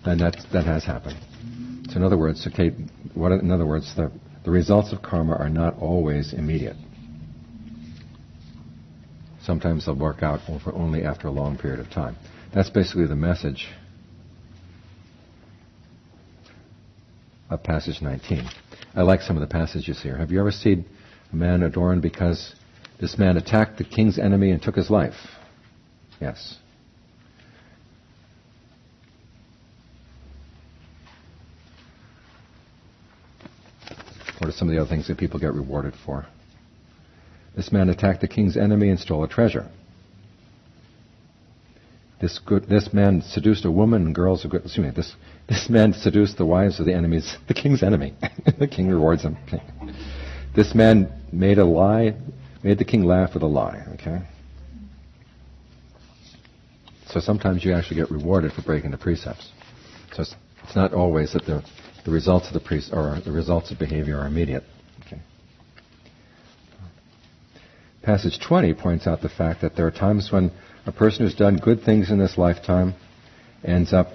And that has happened. So in other words, the results of karma are not always immediate. Sometimes they'll work out only after a long period of time. That's basically the message of passage 19. I like some of the passages here. Have you ever seen a man adorned because this man attacked the king's enemy and took his life? Yes. What are some of the other things that people get rewarded for? This man attacked the king's enemy and stole a treasure. This man seduced a woman and girls of good. This man seduced the wives of the king's enemy. The king rewards him. Okay. This man made the king laugh with a lie. Okay. So sometimes you actually get rewarded for breaking the precepts. So it's not always that the results of the results of behavior are immediate. Okay. Passage 20 points out the fact that there are times when a person who's done good things in this lifetime ends up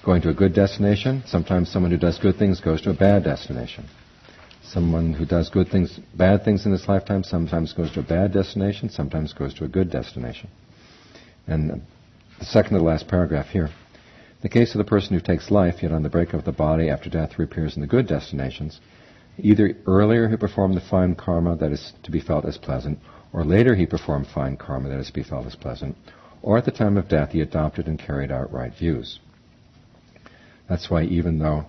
going to a good destination. Sometimes someone who does good things goes to a bad destination. Someone who does bad things in this lifetime sometimes goes to a bad destination, sometimes goes to a good destination. And the second to the last paragraph here. In the case of the person who takes life, yet on the break of the body after death reappears in the good destinations, either earlier he performed the fine karma that is to be felt as pleasant, or later he performed fine karma that is to be felt as pleasant, or at the time of death he adopted and carried out right views. That's why even though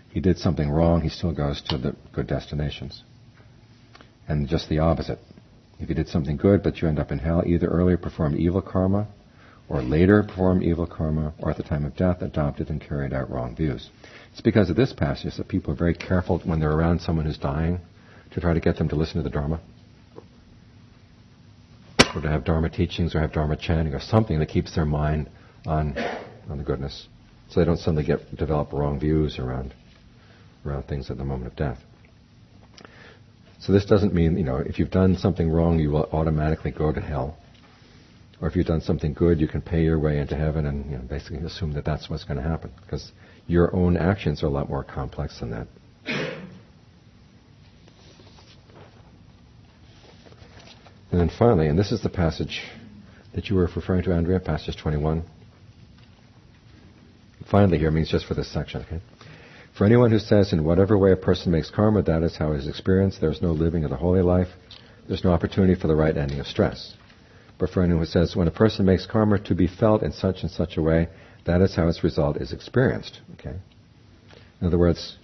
he did something wrong, he still goes to the good destinations. And just the opposite. If you did something good but you end up in hell, either earlier performed evil karma, or later performed evil karma, or at the time of death adopted and carried out wrong views. It's because of this passage that people are very careful when they're around someone who's dying to try to get them to listen to the Dharma, or to have Dharma teachings, or have Dharma chanting, or something that keeps their mind on the goodness, so they don't suddenly develop wrong views around things at the moment of death. So this doesn't mean, if you've done something wrong, you will automatically go to hell. Or if you've done something good, you can pay your way into heaven and basically assume that that's what's going to happen. Because your own actions are a lot more complex than that. And then finally, and this is the passage that you were referring to, Andrea, passage 21. Finally here means just for this section, okay? For anyone who says, in whatever way a person makes karma, that is how it is experienced, there is no living of the holy life, there's no opportunity for the right ending of stress. But for anyone who says, when a person makes karma to be felt in such and such a way, that is how its result is experienced, okay? In other words,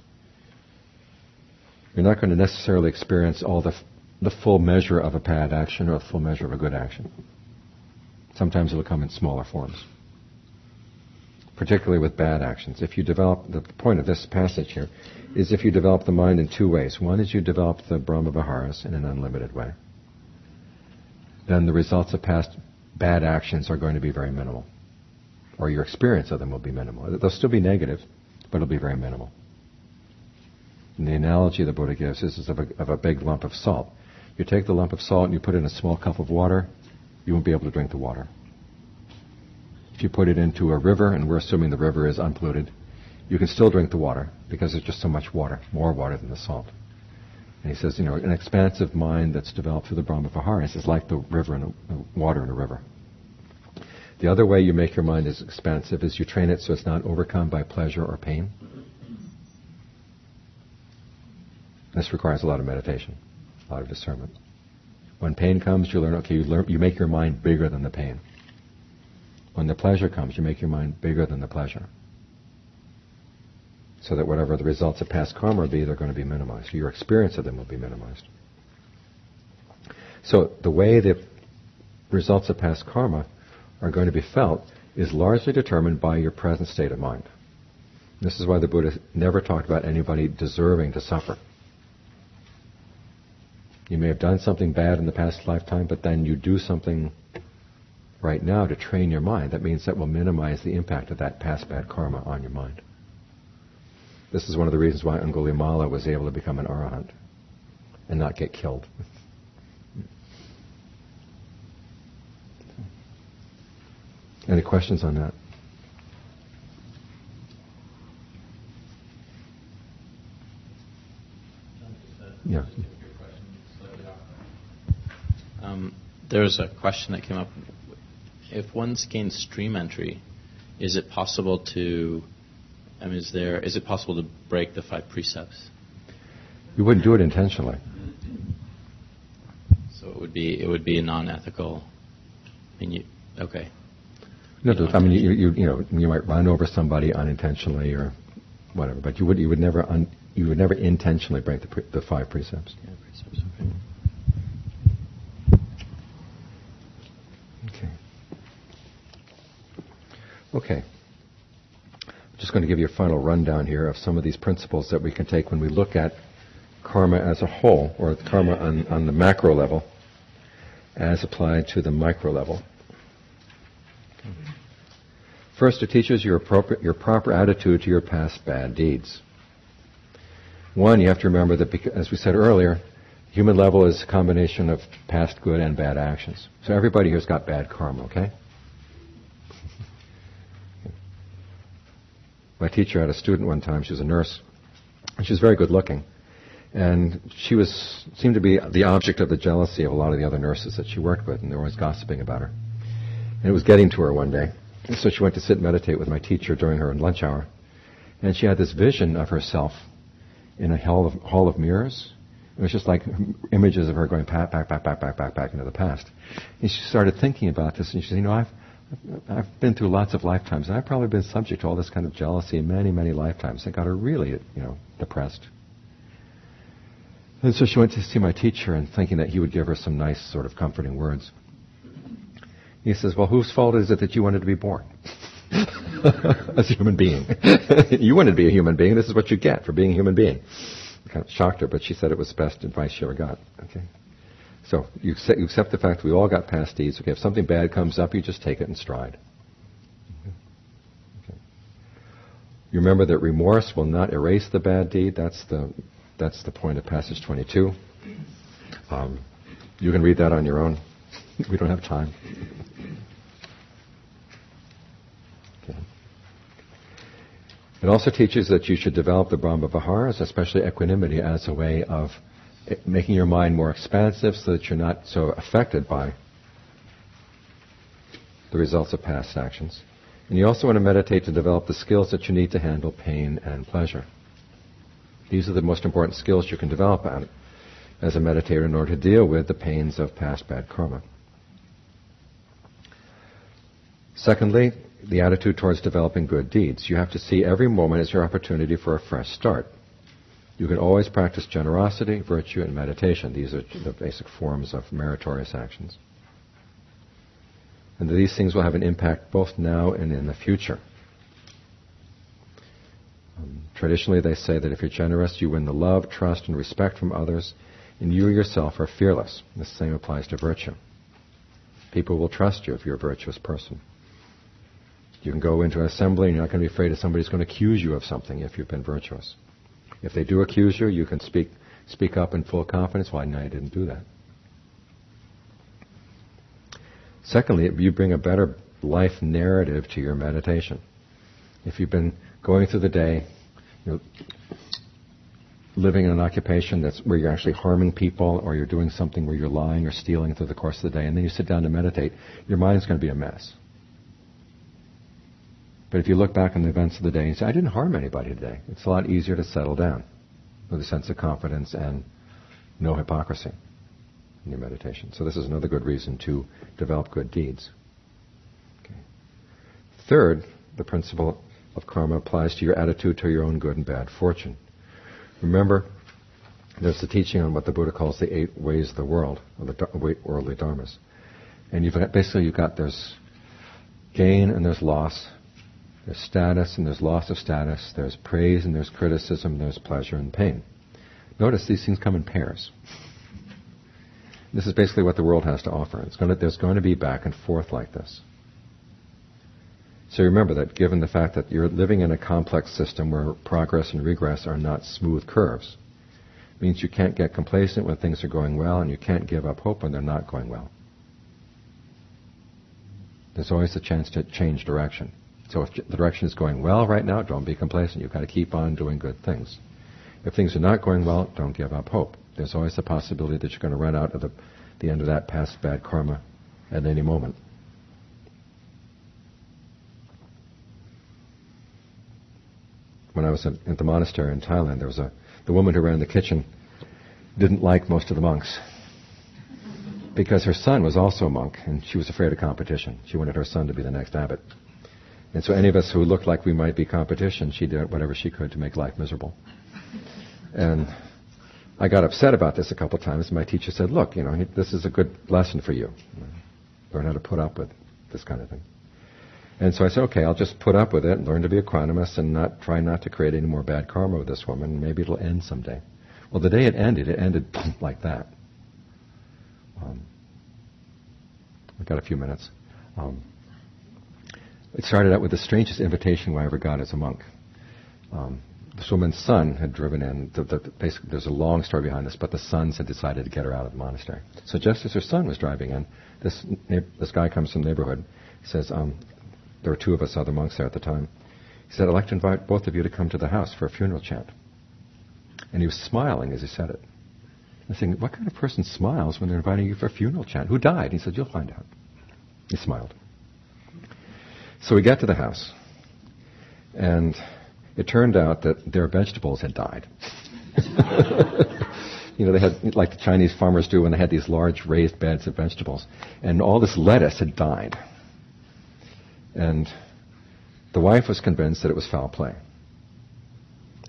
you're not going to necessarily experience all the full measure of a bad action or the full measure of a good action. Sometimes it'll come in smaller forms. Particularly with bad actions. If you develop, the point of this passage here is if you develop the mind in two ways. One is you develop the Brahma Viharas in an unlimited way. Then the results of past bad actions are going to be very minimal. Or your experience of them will be minimal. They'll still be negative, but it'll be very minimal. And the analogy the Buddha gives is of a big lump of salt. You take the lump of salt and you put it in a small cup of water, you won't be able to drink the water. If you put it into a river, and we're assuming the river is unpolluted, you can still drink the water because there's just so much water, more water than the salt. And he says, an expansive mind that's developed through the Brahma Viharas is like the river and the water in a river. The other way you make your mind as expansive is you train it so it's not overcome by pleasure or pain. This requires a lot of meditation, a lot of discernment. When pain comes, you learn, you make your mind bigger than the pain. When the pleasure comes, you make your mind bigger than the pleasure. So that whatever the results of past karma will be, they're going to be minimized. Your experience of them will be minimized. So the way the results of past karma are going to be felt is largely determined by your present state of mind. This is why the Buddha never talked about anybody deserving to suffer. You may have done something bad in the past lifetime, but then you do something right now to train your mind. That means that will minimize the impact of that past bad karma on your mind. This is one of the reasons why Angulimala was able to become an arahant and not get killed. Any questions on that? Yeah. There's a question that came up. If one's gained stream entry, is it possible to break the 5 precepts? You wouldn't do it intentionally. So it would be non-ethical. Okay. No, you might run over somebody unintentionally or whatever, but you would never intentionally break the 5 precepts. Yeah, precepts. Okay. Okay. I'm just going to give you a final rundown here of some of these principles that we can take when we look at karma as a whole, or karma on the macro level, as applied to the micro level. First, it teaches your proper attitude to your past bad deeds. One, you have to remember that, as we said earlier, human level is a combination of past good and bad actions. So everybody here's got bad karma, okay? My teacher had a student one time. She was a nurse, and she was very good looking. And she seemed to be the object of the jealousy of a lot of the other nurses that she worked with, and they were always gossiping about her. And it was getting to her one day. And so she went to sit and meditate with my teacher during her lunch hour. And she had this vision of herself in a hall of mirrors. It was just like images of her going back into the past. And she started thinking about this, and she said, I've been through lots of lifetimes, and I've probably been subject to all this kind of jealousy in many, many lifetimes. It got her really, depressed. And so she went to see my teacher, and thinking that he would give her some nice sort of comforting words. He says, well, whose fault is it that you wanted to be born? As a human being. You wanted to be a human being. This is what you get for being a human being. It kind of shocked her, but she said it was the best advice she ever got. Okay. So you accept the fact that we all got past deeds. Okay, if something bad comes up, you just take it in stride. Okay. You remember that remorse will not erase the bad deed. That's the point of passage 22. You can read that on your own. We don't have time. Okay. It also teaches that you should develop the Brahma Viharas, especially equanimity, as a way of making your mind more expansive so that you're not so affected by the results of past actions. And you also want to meditate to develop the skills that you need to handle pain and pleasure. These are the most important skills you can develop as a meditator in order to deal with the pains of past bad karma. Secondly, the attitude towards developing good deeds. You have to see every moment as your opportunity for a fresh start. You can always practice generosity, virtue, and meditation. These are the basic forms of meritorious actions. And these things will have an impact both now and in the future. Traditionally, they say that if you're generous, you win the love, trust, and respect from others, and you yourself are fearless. The same applies to virtue. People will trust you if you're a virtuous person. You can go into an assembly and you're not going to be afraid that somebody's going to accuse you of something if you've been virtuous. If they do accuse you, you can speak up in full confidence. Well, no, I didn't do that. Secondly, you bring a better life narrative to your meditation. If you've been going through the day, living in an occupation that's where you're actually harming people, or you're doing something where you're lying or stealing through the course of the day, and then you sit down to meditate, your mind's going to be a mess. But if you look back on the events of the day and say, I didn't harm anybody today, it's a lot easier to settle down with a sense of confidence and no hypocrisy in your meditation. So this is another good reason to develop good deeds. Okay. Third, the principle of karma applies to your attitude to your own good and bad fortune. Remember, there's the teaching on what the Buddha calls the 8 ways of the world, or the 8 worldly dharmas. And there's gain and there's loss. There's status and there's loss of status. There's praise and there's criticism. There's pleasure and pain. Notice these things come in pairs. This is basically what the world has to offer. There's going to be back and forth like this. So remember that given the fact that you're living in a complex system where progress and regress are not smooth curves, it means you can't get complacent when things are going well, and you can't give up hope when they're not going well. There's always a chance to change direction. So if the direction is going well right now, don't be complacent. You've got to keep on doing good things. If things are not going well, don't give up hope. There's always the possibility that you're going to run out of the end of that past bad karma at any moment. When I was at the monastery in Thailand, there was the woman who ran the kitchen didn't like most of the monks because her son was also a monk, and she was afraid of competition. She wanted her son to be the next abbot. And so any of us who looked like we might be competition, she did whatever she could to make life miserable. And I got upset about this a couple of times. My teacher said, look, this is a good lesson for you. Learn how to put up with this kind of thing. And so I said, okay, I'll just put up with it and learn to be equanimous and try not to create any more bad karma with this woman. Maybe it'll end someday. Well, the day it ended like that. I've got a few minutes. It started out with the strangest invitation I ever got as a monk. This woman's son had driven in. Basically, there's a long story behind this, but the sons had decided to get her out of the monastery. So just as her son was driving in, this guy comes from the neighborhood. He says, there were 2 of us other monks there at the time. He said, I'd like to invite both of you to come to the house for a funeral chant. And he was smiling as he said it. I was thinking, what kind of person smiles when they're inviting you for a funeral chant? Who died? He said, you'll find out. He smiled. So we got to the house, and it turned out that their vegetables had died. They had, like the Chinese farmers do when they had these large raised beds of vegetables, and all this lettuce had died. And the wife was convinced that it was foul play,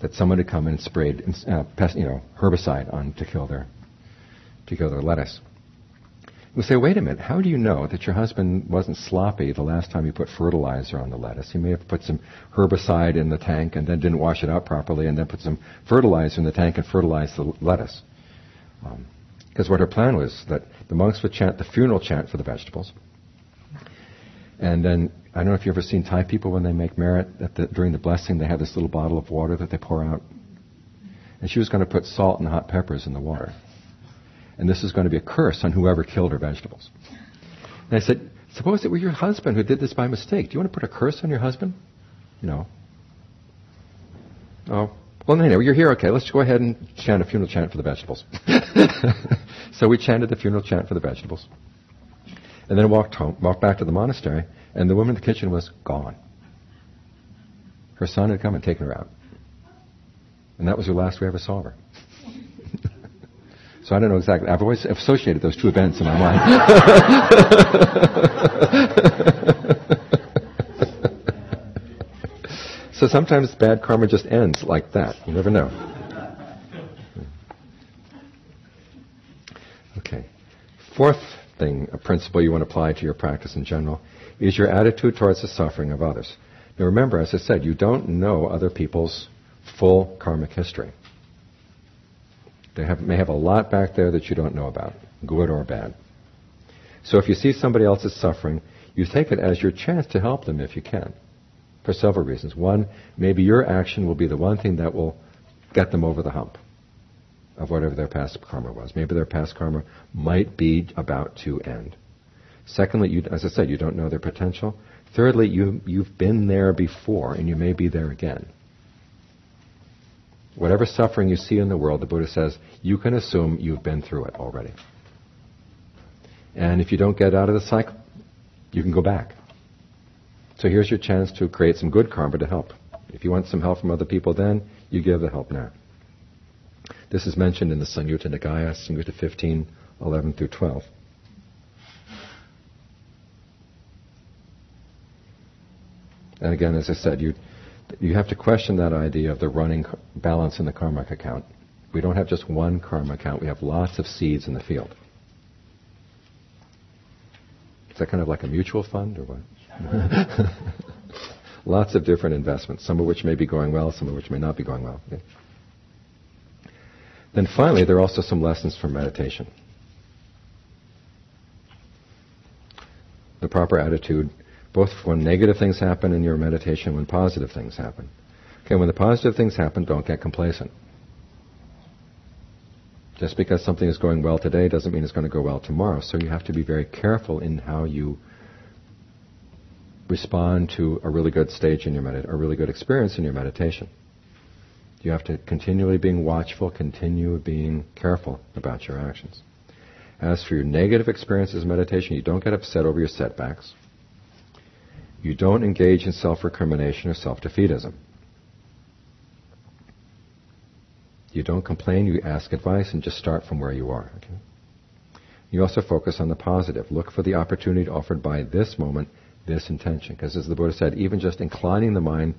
that someone had come and sprayed herbicide on to kill their lettuce. We say, wait a minute, how do you know that your husband wasn't sloppy the last time you put fertilizer on the lettuce? He may have put some herbicide in the tank and then didn't wash it out properly and then put some fertilizer in the tank and fertilized the lettuce. Because what her plan was that the monks would chant the funeral chant for the vegetables. And then, I don't know if you've ever seen Thai people when they make merit, during the blessing they have this little bottle of water that they pour out. And she was going to put salt and hot peppers in the water. and this is going to be a curse on whoever killed her vegetables. And I said, suppose it were your husband who did this by mistake. Do you want to put a curse on your husband? No. Oh, well, anyway, you're here. Okay, let's go ahead and chant a funeral chant for the vegetables. So we chanted the funeral chant for the vegetables. And then walked back to the monastery, and the woman in the kitchen was gone. Her son had come and taken her out. And that was the last we ever saw of her. So I don't know exactly. I've always associated those two events in my mind. So sometimes bad karma just ends like that. You never know. Okay. Fourth thing, a principle you want to apply to your practice in general, is your attitude towards the suffering of others. Now remember, as I said, you don't know other people's full karmic history. They may have a lot back there that you don't know about, good or bad. So if you see somebody else's suffering, you take it as your chance to help them if you can, for several reasons. One, maybe your action will be the one thing that will get them over the hump of whatever their past karma was. Maybe their past karma might be about to end. Secondly, as I said, you don't know their potential. Thirdly, you've been there before, and you may be there again. Whatever suffering you see in the world, the Buddha says, you can assume you've been through it already. And if you don't get out of the cycle, you can go back. So here's your chance to create some good karma to help. If you want some help from other people then, you give the help now. This is mentioned in the Samyutta Nikaya, Samyutta 15, 11 through 12. And again, as I said, you have to question that idea of the running balance in the karmic account. We don't have just one karma account. We have lots of seeds in the field. Is that kind of like a mutual fund or what? Lots of different investments, some of which may be going well, some of which may not be going well. Okay. Then finally, there are also some lessons from meditation. The proper attitude, both when negative things happen in your meditation, when positive things happen. Okay, when the positive things happen, don't get complacent. Just because something is going well today doesn't mean it's going to go well tomorrow. So you have to be very careful in how you respond to a really good stage in your a really good experience in your meditation. You have to continually being watchful, continue being careful about your actions. As for your negative experiences in meditation, you don't get upset over your setbacks. You don't engage in self-recrimination or self-defeatism. You don't complain, you ask advice, and just start from where you are. Okay? You also focus on the positive. Look for the opportunity offered by this moment, this intention. Because as the Buddha said, even just inclining the mind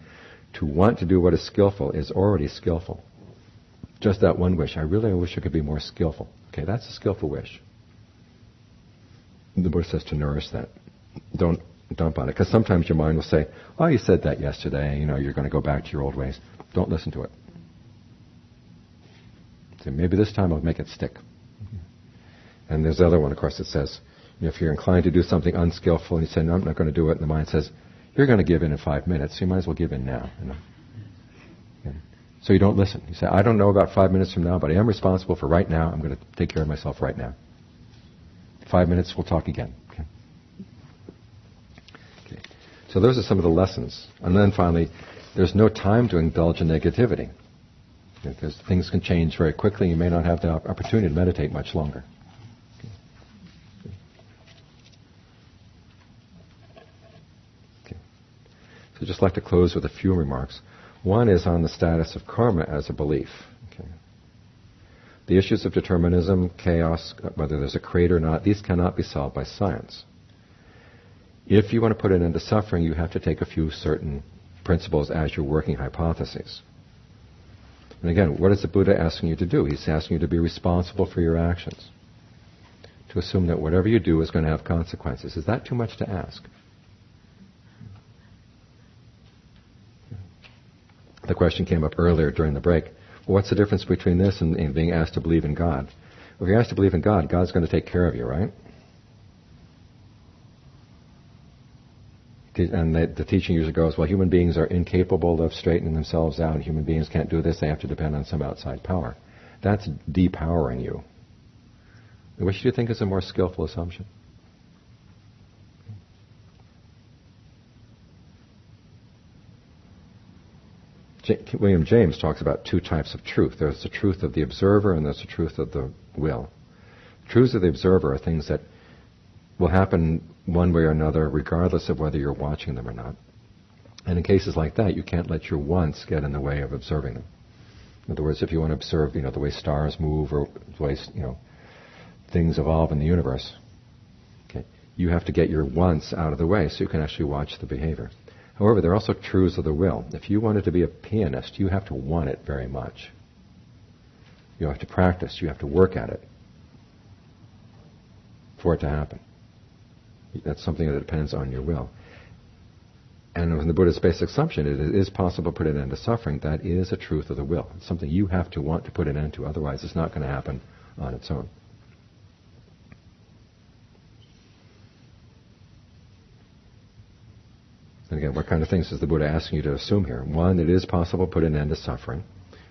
to want to do what is skillful is already skillful. Just that one wish. I wish I could be more skillful. Okay, that's a skillful wish. The Buddha says to nourish that. Don't dump on it. Because sometimes your mind will say, oh, you said that yesterday, you're going to go back to your old ways. Don't listen to it. So maybe this time I'll make it stick. And there's the other one, of course, that says, if you're inclined to do something unskillful and you say, no, I'm not going to do it, and the mind says, you're going to give in 5 minutes, so you might as well give in now. Okay. So you don't listen. You say, I don't know about 5 minutes from now, but I am responsible for right now. I'm going to take care of myself right now. 5 minutes, we'll talk again. Okay. So those are some of the lessons. And then finally, there's no time to indulge in negativity. Because things can change very quickly. You may not have the opportunity to meditate much longer. Okay. So I'd just like to close with a few remarks. One is on the status of karma as a belief. Okay. The issues of determinism, chaos, whether there's a creator or not, these cannot be solved by science. If you want to put an end to suffering, you have to take a few certain principles as your working hypotheses. And again, what is the Buddha asking you to do? He's asking you to be responsible for your actions. To assume that whatever you do is going to have consequences. Is that too much to ask? The question came up earlier during the break. Well, what's the difference between this and being asked to believe in God? Well, if you're asked to believe in God, God's going to take care of you, right? And the teaching usually goes, well, human beings are incapable of straightening themselves out. Human beings can't do this. They have to depend on some outside power. That's depowering you. Which do you think is a more skillful assumption? William James talks about two types of truth. There's the truth of the observer and there's the truth of the will. Truths of the observer are things that will happen one way or another regardless of whether you're watching them or not. And in cases like that, you can't let your wants get in the way of observing them. In other words, if you want to observe, the way stars move or the way, things evolve in the universe, okay, you have to get your wants out of the way so you can actually watch the behavior. However, there are also truths of the will. If you wanted to be a pianist, you have to want it very much. You have to practice. You have to work at it for it to happen. That's something that depends on your will. And in the Buddha's basic assumption, it is possible to put an end to suffering. That is a truth of the will. It's something you have to want to put an end to. Otherwise, it's not going to happen on its own. And again, what kind of things is the Buddha asking you to assume here? One, it is possible to put an end to suffering.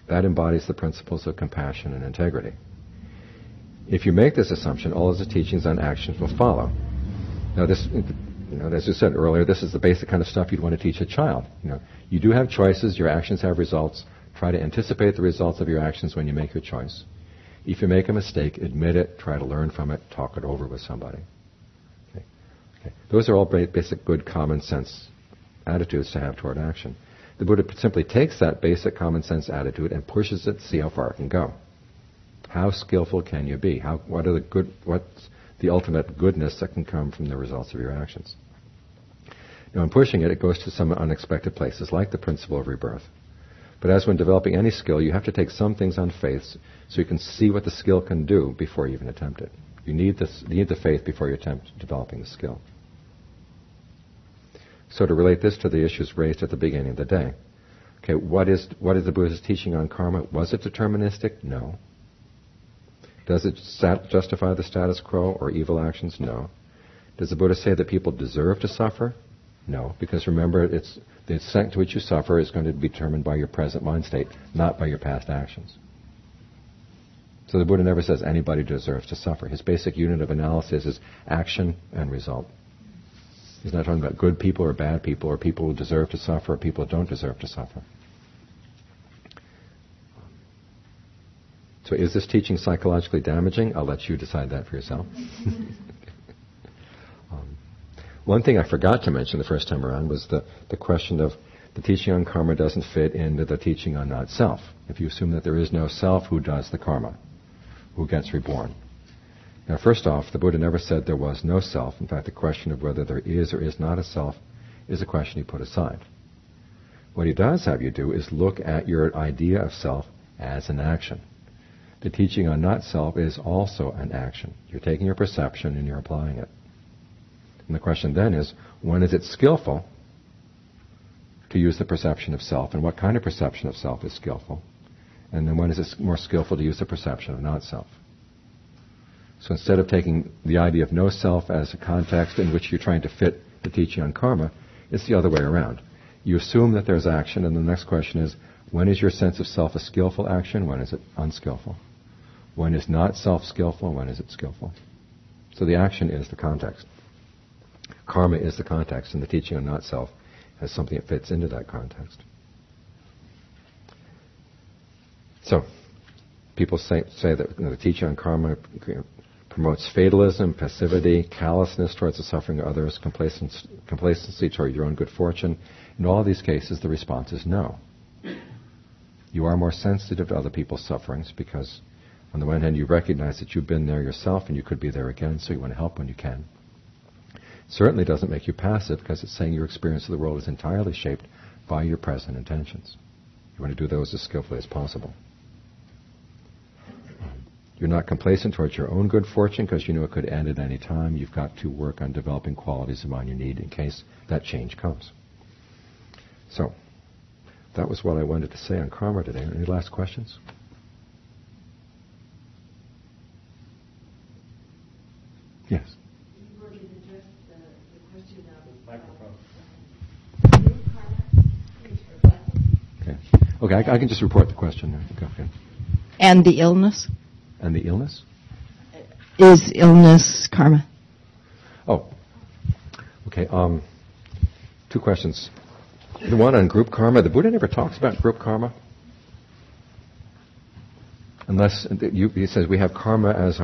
That embodies the principles of compassion and integrity. If you make this assumption, all of the teachings on actions will follow. Now, this, as you said earlier, this is the basic kind of stuff you'd want to teach a child. You do have choices. Your actions have results. Try to anticipate the results of your actions when you make your choice. If you make a mistake, admit it. Try to learn from it. Talk it over with somebody. Okay. Those are all basic, good, common sense attitudes to have toward action. The Buddha simply takes that basic common sense attitude and pushes it to see how far it can go. How skillful can you be? What's the ultimate goodness that can come from the results of your actions? Now, in pushing it, it goes to some unexpected places, like the principle of rebirth. But as when developing any skill, you have to take some things on faith so you can see what the skill can do before you even attempt it. You need the faith before you attempt developing the skill. So to relate this to the issues raised at the beginning of the day, okay, what is the Buddha's teaching on karma? Was it deterministic? No. Does it justify the status quo or evil actions? No. Does the Buddha say that people deserve to suffer? No, because remember, the extent to which you suffer is going to be determined by your present mind state, not by your past actions. So the Buddha never says anybody deserves to suffer. His basic unit of analysis is action and result. He's not talking about good people or bad people, or people who deserve to suffer, or people who don't deserve to suffer. So is this teaching psychologically damaging? I'll let you decide that for yourself. One thing I forgot to mention the first time around was the question of the teaching on karma doesn't fit into the teaching on not self. If you assume that there is no self, who does the karma? Who gets reborn? Now, first off, the Buddha never said there was no self. In fact, the question of whether there is or is not a self is a question he put aside. What he does have you do is look at your idea of self as an action. The teaching on not self is also an action. You're taking your perception and you're applying it. And the question then is, when is it skillful to use the perception of self, and what kind of perception of self is skillful? And then when is it more skillful to use the perception of not self? So instead of taking the idea of no self as a context in which you're trying to fit the teaching on karma, it's the other way around. You assume that there's action, and the next question is, when is your sense of self a skillful action? When is it unskillful? When is not self skillful? When is it skillful? So the action is the context. Karma is the context, and the teaching on not self has something that fits into that context. So, people say that the teaching on karma promotes fatalism, passivity, callousness towards the suffering of others, complacency toward your own good fortune. In all of these cases, the response is no. You are more sensitive to other people's sufferings because, on the one hand, you recognize that you've been there yourself and you could be there again, so you want to help when you can. Certainly doesn't make you passive because it's saying your experience of the world is entirely shaped by your present intentions. You want to do those as skillfully as possible. You're not complacent towards your own good fortune because you know it could end at any time. You've got to work on developing qualities of mind you need in case that change comes. So, that was what I wanted to say on karma today. Any last questions? Yes. Okay, I can just report the question there. Okay. And the illness? And the illness? Is illness karma? Oh, okay. 2 questions. The one on group karma. The Buddha never talks about group karma. Unless, he says we have karma as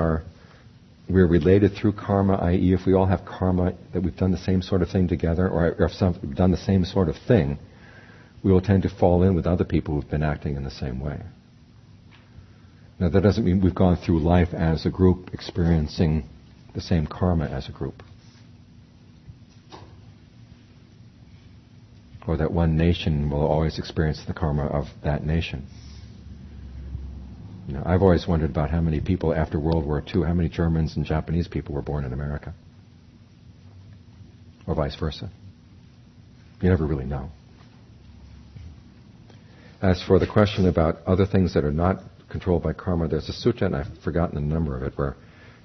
we're related through karma, i.e. if we all have karma, that we've done the same sort of thing together, or if we've done the same sort of thing, we will tend to fall in with other people who've been acting in the same way. Now that doesn't mean we've gone through life as a group experiencing the same karma as a group. Or that one nation will always experience the karma of that nation. I've always wondered about how many people after World War II, how many Germans and Japanese people were born in America. Or vice versa. You never really know. As for the question about other things that are not controlled by karma, there's a sutta, and I've forgotten the number of it, where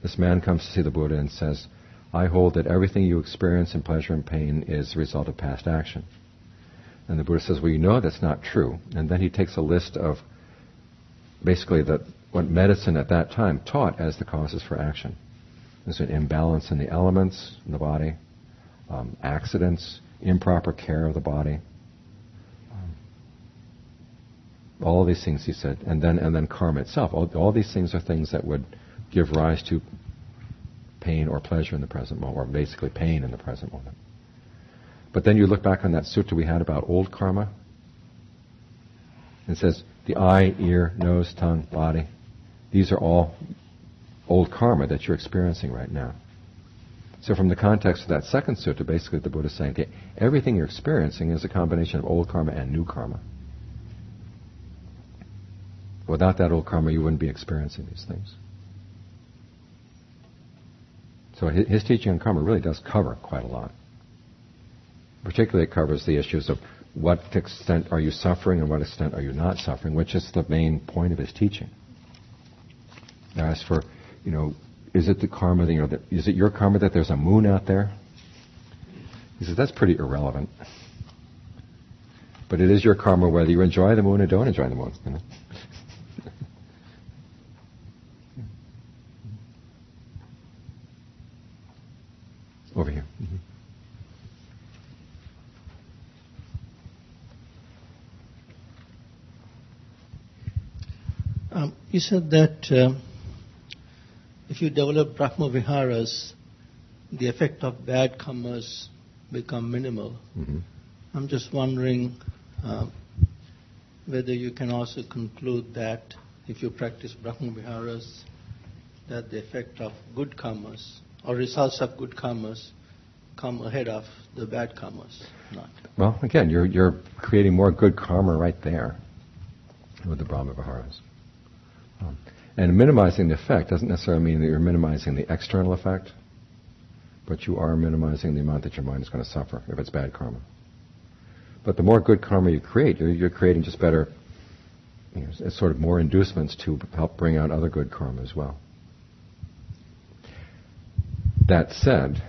this man comes to see the Buddha and says, I hold that everything you experience in pleasure and pain is the result of past action. And the Buddha says, well, you know that's not true. And then he takes a list of basically what medicine at that time taught as the causes for action. There's an imbalance in the elements in the body, accidents, improper care of the body. All of these things, he said, and then karma itself. All these things are things that would give rise to pain or pleasure in the present moment, or basically pain in the present moment. But then you look back on that sutta we had about old karma. It says the eye, ear, nose, tongue, body. These are all old karma that you're experiencing right now. So from the context of that second sutta, basically the Buddha is saying, okay, everything you're experiencing is a combination of old karma and new karma. Without that old karma, you wouldn't be experiencing these things. So his teaching on karma really does cover quite a lot. Particularly it covers the issues of what extent are you suffering and what extent are you not suffering, which is the main point of his teaching. Now, as for, is it the karma, is it your karma that there's a moon out there? He says, that's pretty irrelevant. But it is your karma whether you enjoy the moon or don't enjoy the moon. Over here. Mm-hmm. You said that if you develop Brahma Viharas, the effect of bad karmas become minimal. Mm-hmm. I'm just wondering whether you can also conclude that if you practice Brahma Viharas, that the effect of good karmas or results of good karmas come ahead of the bad karmas. Not. Well, again, you're creating more good karma right there with the Brahma Viharas. And minimizing the effect doesn't necessarily mean that you're minimizing the external effect, but you are minimizing the amount that your mind is going to suffer if it's bad karma. But the more good karma you create, you're creating just better, sort of more inducements to help bring out other good karma as well. That said,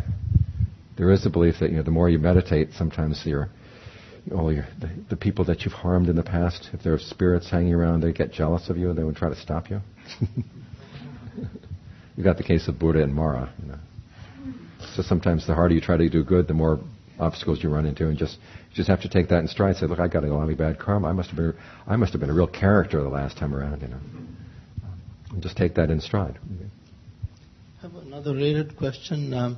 there is a belief that the more you meditate, sometimes the people that you've harmed in the past, if there are spirits hanging around, they get jealous of you and they would try to stop you. You got the case of Buddha and Mara. So sometimes the harder you try to do good, the more obstacles you run into, and you just have to take that in stride and say, look, I got a lot of bad karma. I must have been a real character the last time around. And just take that in stride. I have another related question.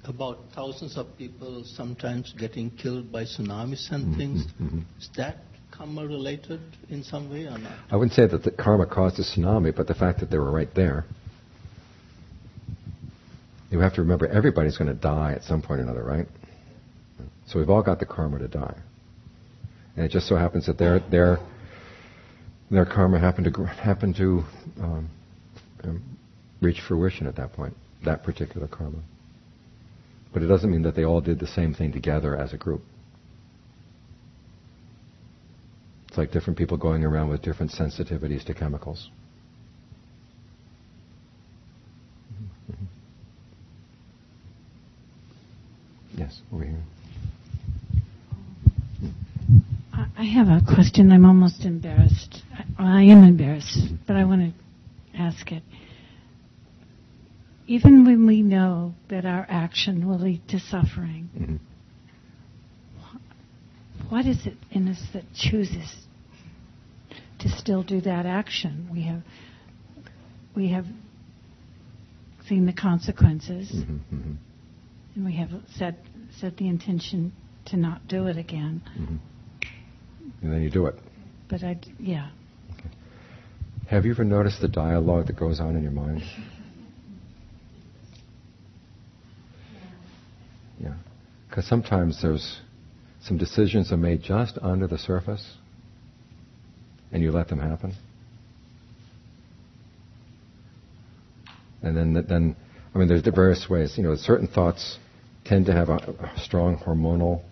About thousands of people sometimes getting killed by tsunamis and things. Mm-hmm. Is that karma related in some way or not? I wouldn't say that the karma caused the tsunami, but the fact that they were right there. You have to remember everybody's going to die at some point or another, right? So we've all got the karma to die. And it just so happens that their karma happened to reach fruition at that point, that particular karma. But it doesn't mean that they all did the same thing together as a group. It's like different people going around with different sensitivities to chemicals. Mm-hmm. Yes, over here. I have a question. I'm almost embarrassed. I am embarrassed, but I want to ask it. Even when we know that our action will lead to suffering, mm-hmm. what is it in us that chooses to still do that action? We have seen the consequences, mm-hmm, mm-hmm. and we have set the intention to not do it again. Mm-hmm. And then you do it. But yeah. Okay. Have you ever noticed the dialogue that goes on in your mind? Yeah. Because sometimes there's some decisions are made just under the surface, and you let them happen. And then I mean, there's the various ways. You know, certain thoughts tend to have a strong hormonal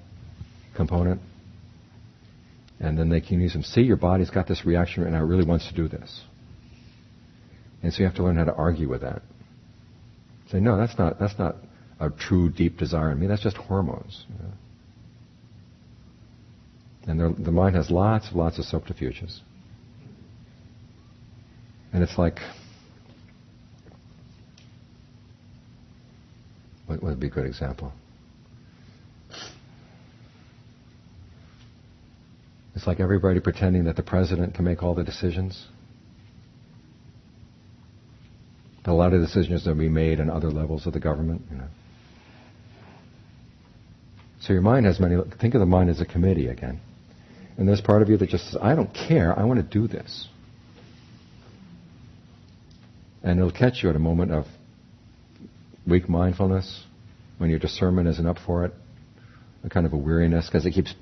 component, and then they can use them. See, your body's got this reaction right now; it really wants to do this, and so you have to learn how to argue with that. Say, no, that's not a true deep desire in me. That's just hormones. You know? And the mind has lots of subterfuges, and it's like. What would be a good example? It's like everybody pretending that the president can make all the decisions. A lot of decisions that will be made in other levels of the government, you know. So your mind has many. Think of the mind as a committee again. And there's part of you that just says, I don't care, I want to do this. And it'll catch you at a moment of weak mindfulness, when your discernment isn't up for it, a kind of a weariness, because it keeps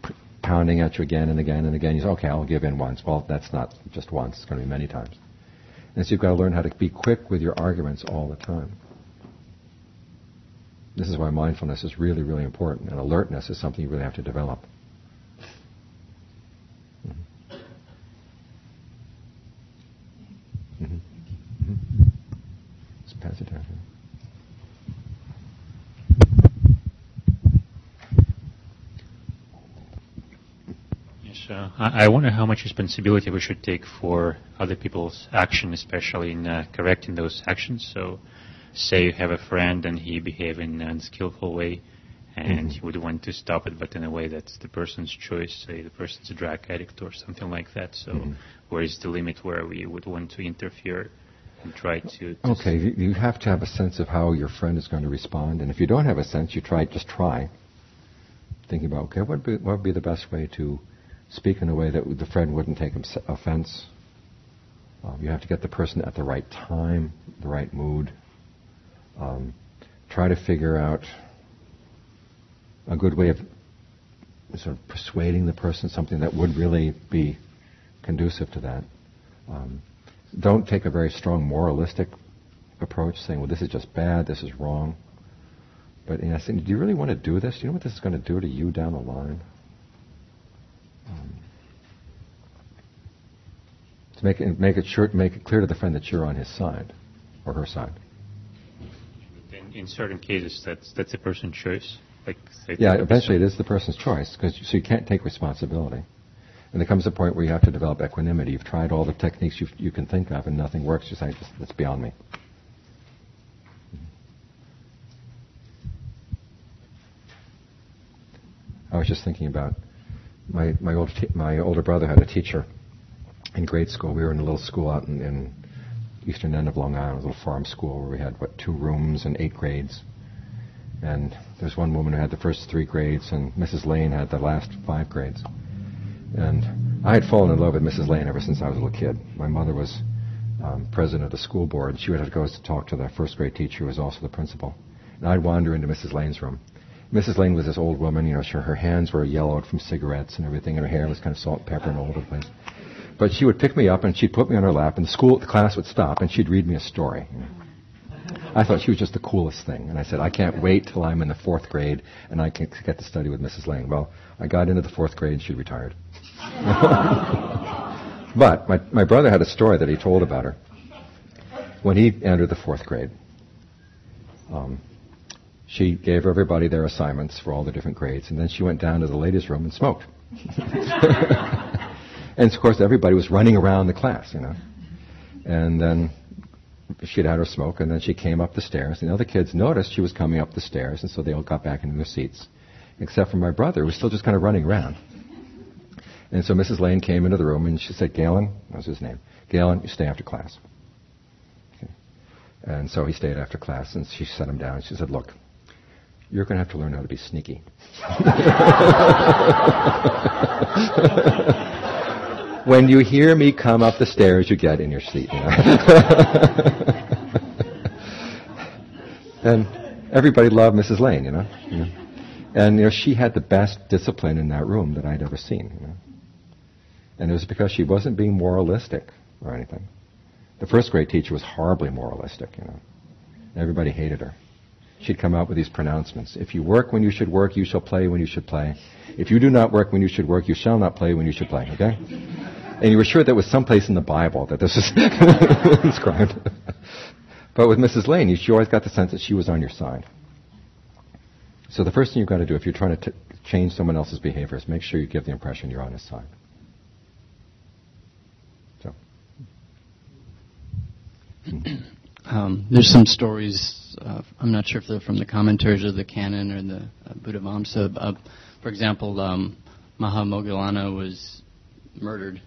pounding at you again and again and again. You say, okay, I'll give in once. Well, that's not just once. It's going to be many times. And so you've got to learn how to be quick with your arguments all the time. This is why mindfulness is really, really important, and alertness is something you really have to develop. Mm-hmm. Mm-hmm. Mm-hmm. Let's pass it down. I wonder how much responsibility we should take for other people's action, especially in correcting those actions. So, say you have a friend and he behaves in an unskillful way, and you would want to stop it, but in a way that's the person's choice. Say the person's a drug addict or something like that. So, where is the limit where we would want to interfere and try to okay, you have to have a sense of how your friend is going to respond, and if you don't have a sense, just try. Thinking about, okay, what would be the best way to speak in a way that the friend wouldn't take offense. You have to get the person at the right time, the right mood. Try to figure out a good way of sort of persuading the person, something that would really be conducive to that. Don't take a very strong moralistic approach, saying, well, this is just bad, this is wrong. But saying, do you really want to do this? Do you know what this is going to do to you down the line? To make it clear to the friend that you're on his side or her side. In certain cases, that's a person's choice. Eventually it is the person's choice, so you can't take responsibility. And there comes a point where you have to develop equanimity. You've tried all the techniques you can think of, and nothing works. You say, "It's beyond me." I was just thinking about my older brother had a teacher in grade school. We were in a little school out in eastern end of Long Island, a little farm school where we had 2 rooms and 8 grades. And there's one woman who had the first 3 grades, and Mrs. Lane had the last 5 grades. And I had fallen in love with Mrs. Lane ever since I was a little kid. My mother was president of the school board, and she would have to go to talk to the first grade teacher, who was also the principal. And I'd wander into Mrs. Lane's room. Mrs. Lane was this old woman, her hands were yellowed from cigarettes and everything, and her hair was kind of salt and pepper and all over the place. But she would pick me up and she'd put me on her lap, and the class would stop, and she'd read me a story. I thought she was just the coolest thing, and I said, I can't wait till I'm in the 4th grade and I can get to study with Mrs. Lane. Well, I got into the 4th grade and she retired. But my brother had a story that he told about her. When he entered the 4th grade, she gave everybody their assignments for all the different grades, and then she went down to the ladies' room and smoked. And of course, everybody was running around the class, And then she'd had her smoke, and then she came up the stairs. And the other kids noticed she was coming up the stairs, and so they all got back into their seats, except for my brother, who was still just kind of running around. And so Mrs. Lane came into the room, and she said, Galen, that was his name, Galen, you stay after class. Okay. And so he stayed after class, and she set him down, and she said, look, you're going to have to learn how to be sneaky. When you hear me come up the stairs, you get in your seat. You know? And everybody loved Mrs. Lane, you know. And she had the best discipline in that room that I'd ever seen. You know? And it was because she wasn't being moralistic or anything. The first grade teacher was horribly moralistic, you know. Everybody hated her. She'd come out with these pronouncements. If you work when you should work, you shall play when you should play. If you do not work when you should work, you shall not play when you should play, okay? And you were sure there was someplace in the Bible that this was inscribed. But with Mrs. Lane, you always got the sense that she was on your side. So the first thing you've got to do if you're trying to change someone else's behavior is make sure you give the impression you're on his side. So. There's some stories, I'm not sure if they're from the commentaries or the canon or the Buddha Vamsa. For example, Mahamoggallana was murdered,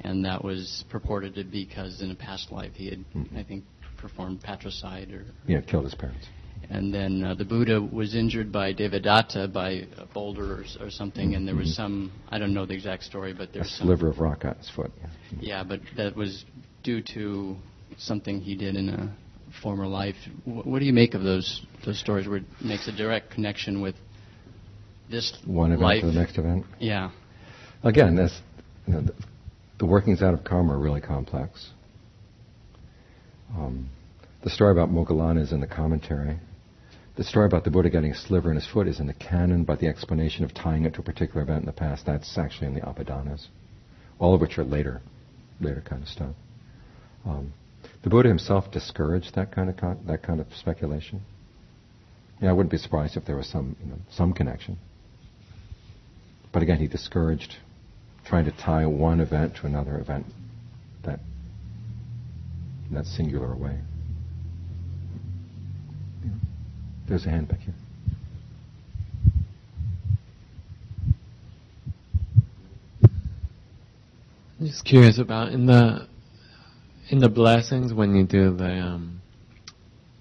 and that was purported to be because in a past life he had, I think, performed patricide or killed his parents. And then the Buddha was injured by Devadatta by a boulder or something, and there was some, I don't know the exact story, but there's a sliver of rock on his foot. Yeah, but that was due to something he did in a former life. What do you make of those stories where it makes a direct connection with this one event life to the next event? Yeah. Again, that's, the workings out of karma are really complex. The story about Moggallana is in the commentary. The story about the Buddha getting a sliver in his foot is in the canon, but the explanation of tying it to a particular event in the past, that's actually in the Abhidanas, all of which are later kind of stuff. The Buddha himself discouraged that kind of speculation. I wouldn't be surprised if there was some connection. But again, he discouraged trying to tie one event to another event in that singular way. There's a hand back here. I'm just curious about in the blessings when you do the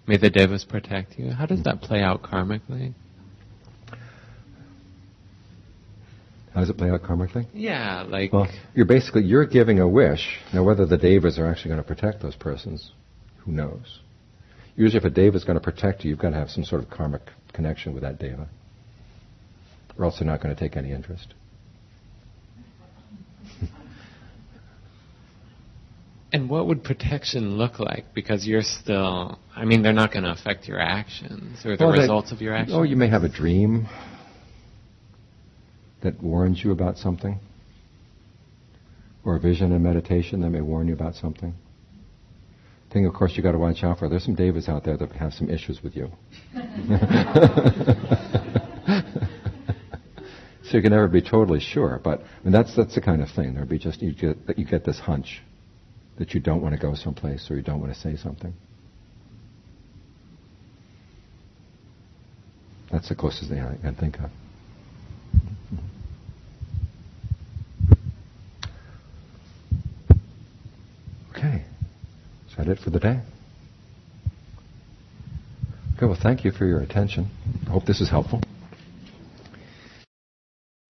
may the devas protect you. How does that play out karmically? How does it play out karmically? Yeah, well, you're giving a wish. Now, whether the devas are actually going to protect those persons, who knows? Usually, if a deva is going to protect you, you've got to have some sort of karmic connection with that deva, or else they're not going to take any interest. And what would protection look like? Because you're still, they're not going to affect your actions or the results of your actions. Oh, you may have a dream that warns you about something, or a vision in meditation that may warn you about something. Thing, of course, you got to watch out for. There's some devas out there that have some issues with you. So you can never be totally sure, but that's the kind of thing. There'd be just you get this hunch that you don't want to go someplace or you don't want to say something. That's the closest thing I can think of. Okay. Is that it for the day? Okay, well, thank you for your attention. I hope this is helpful.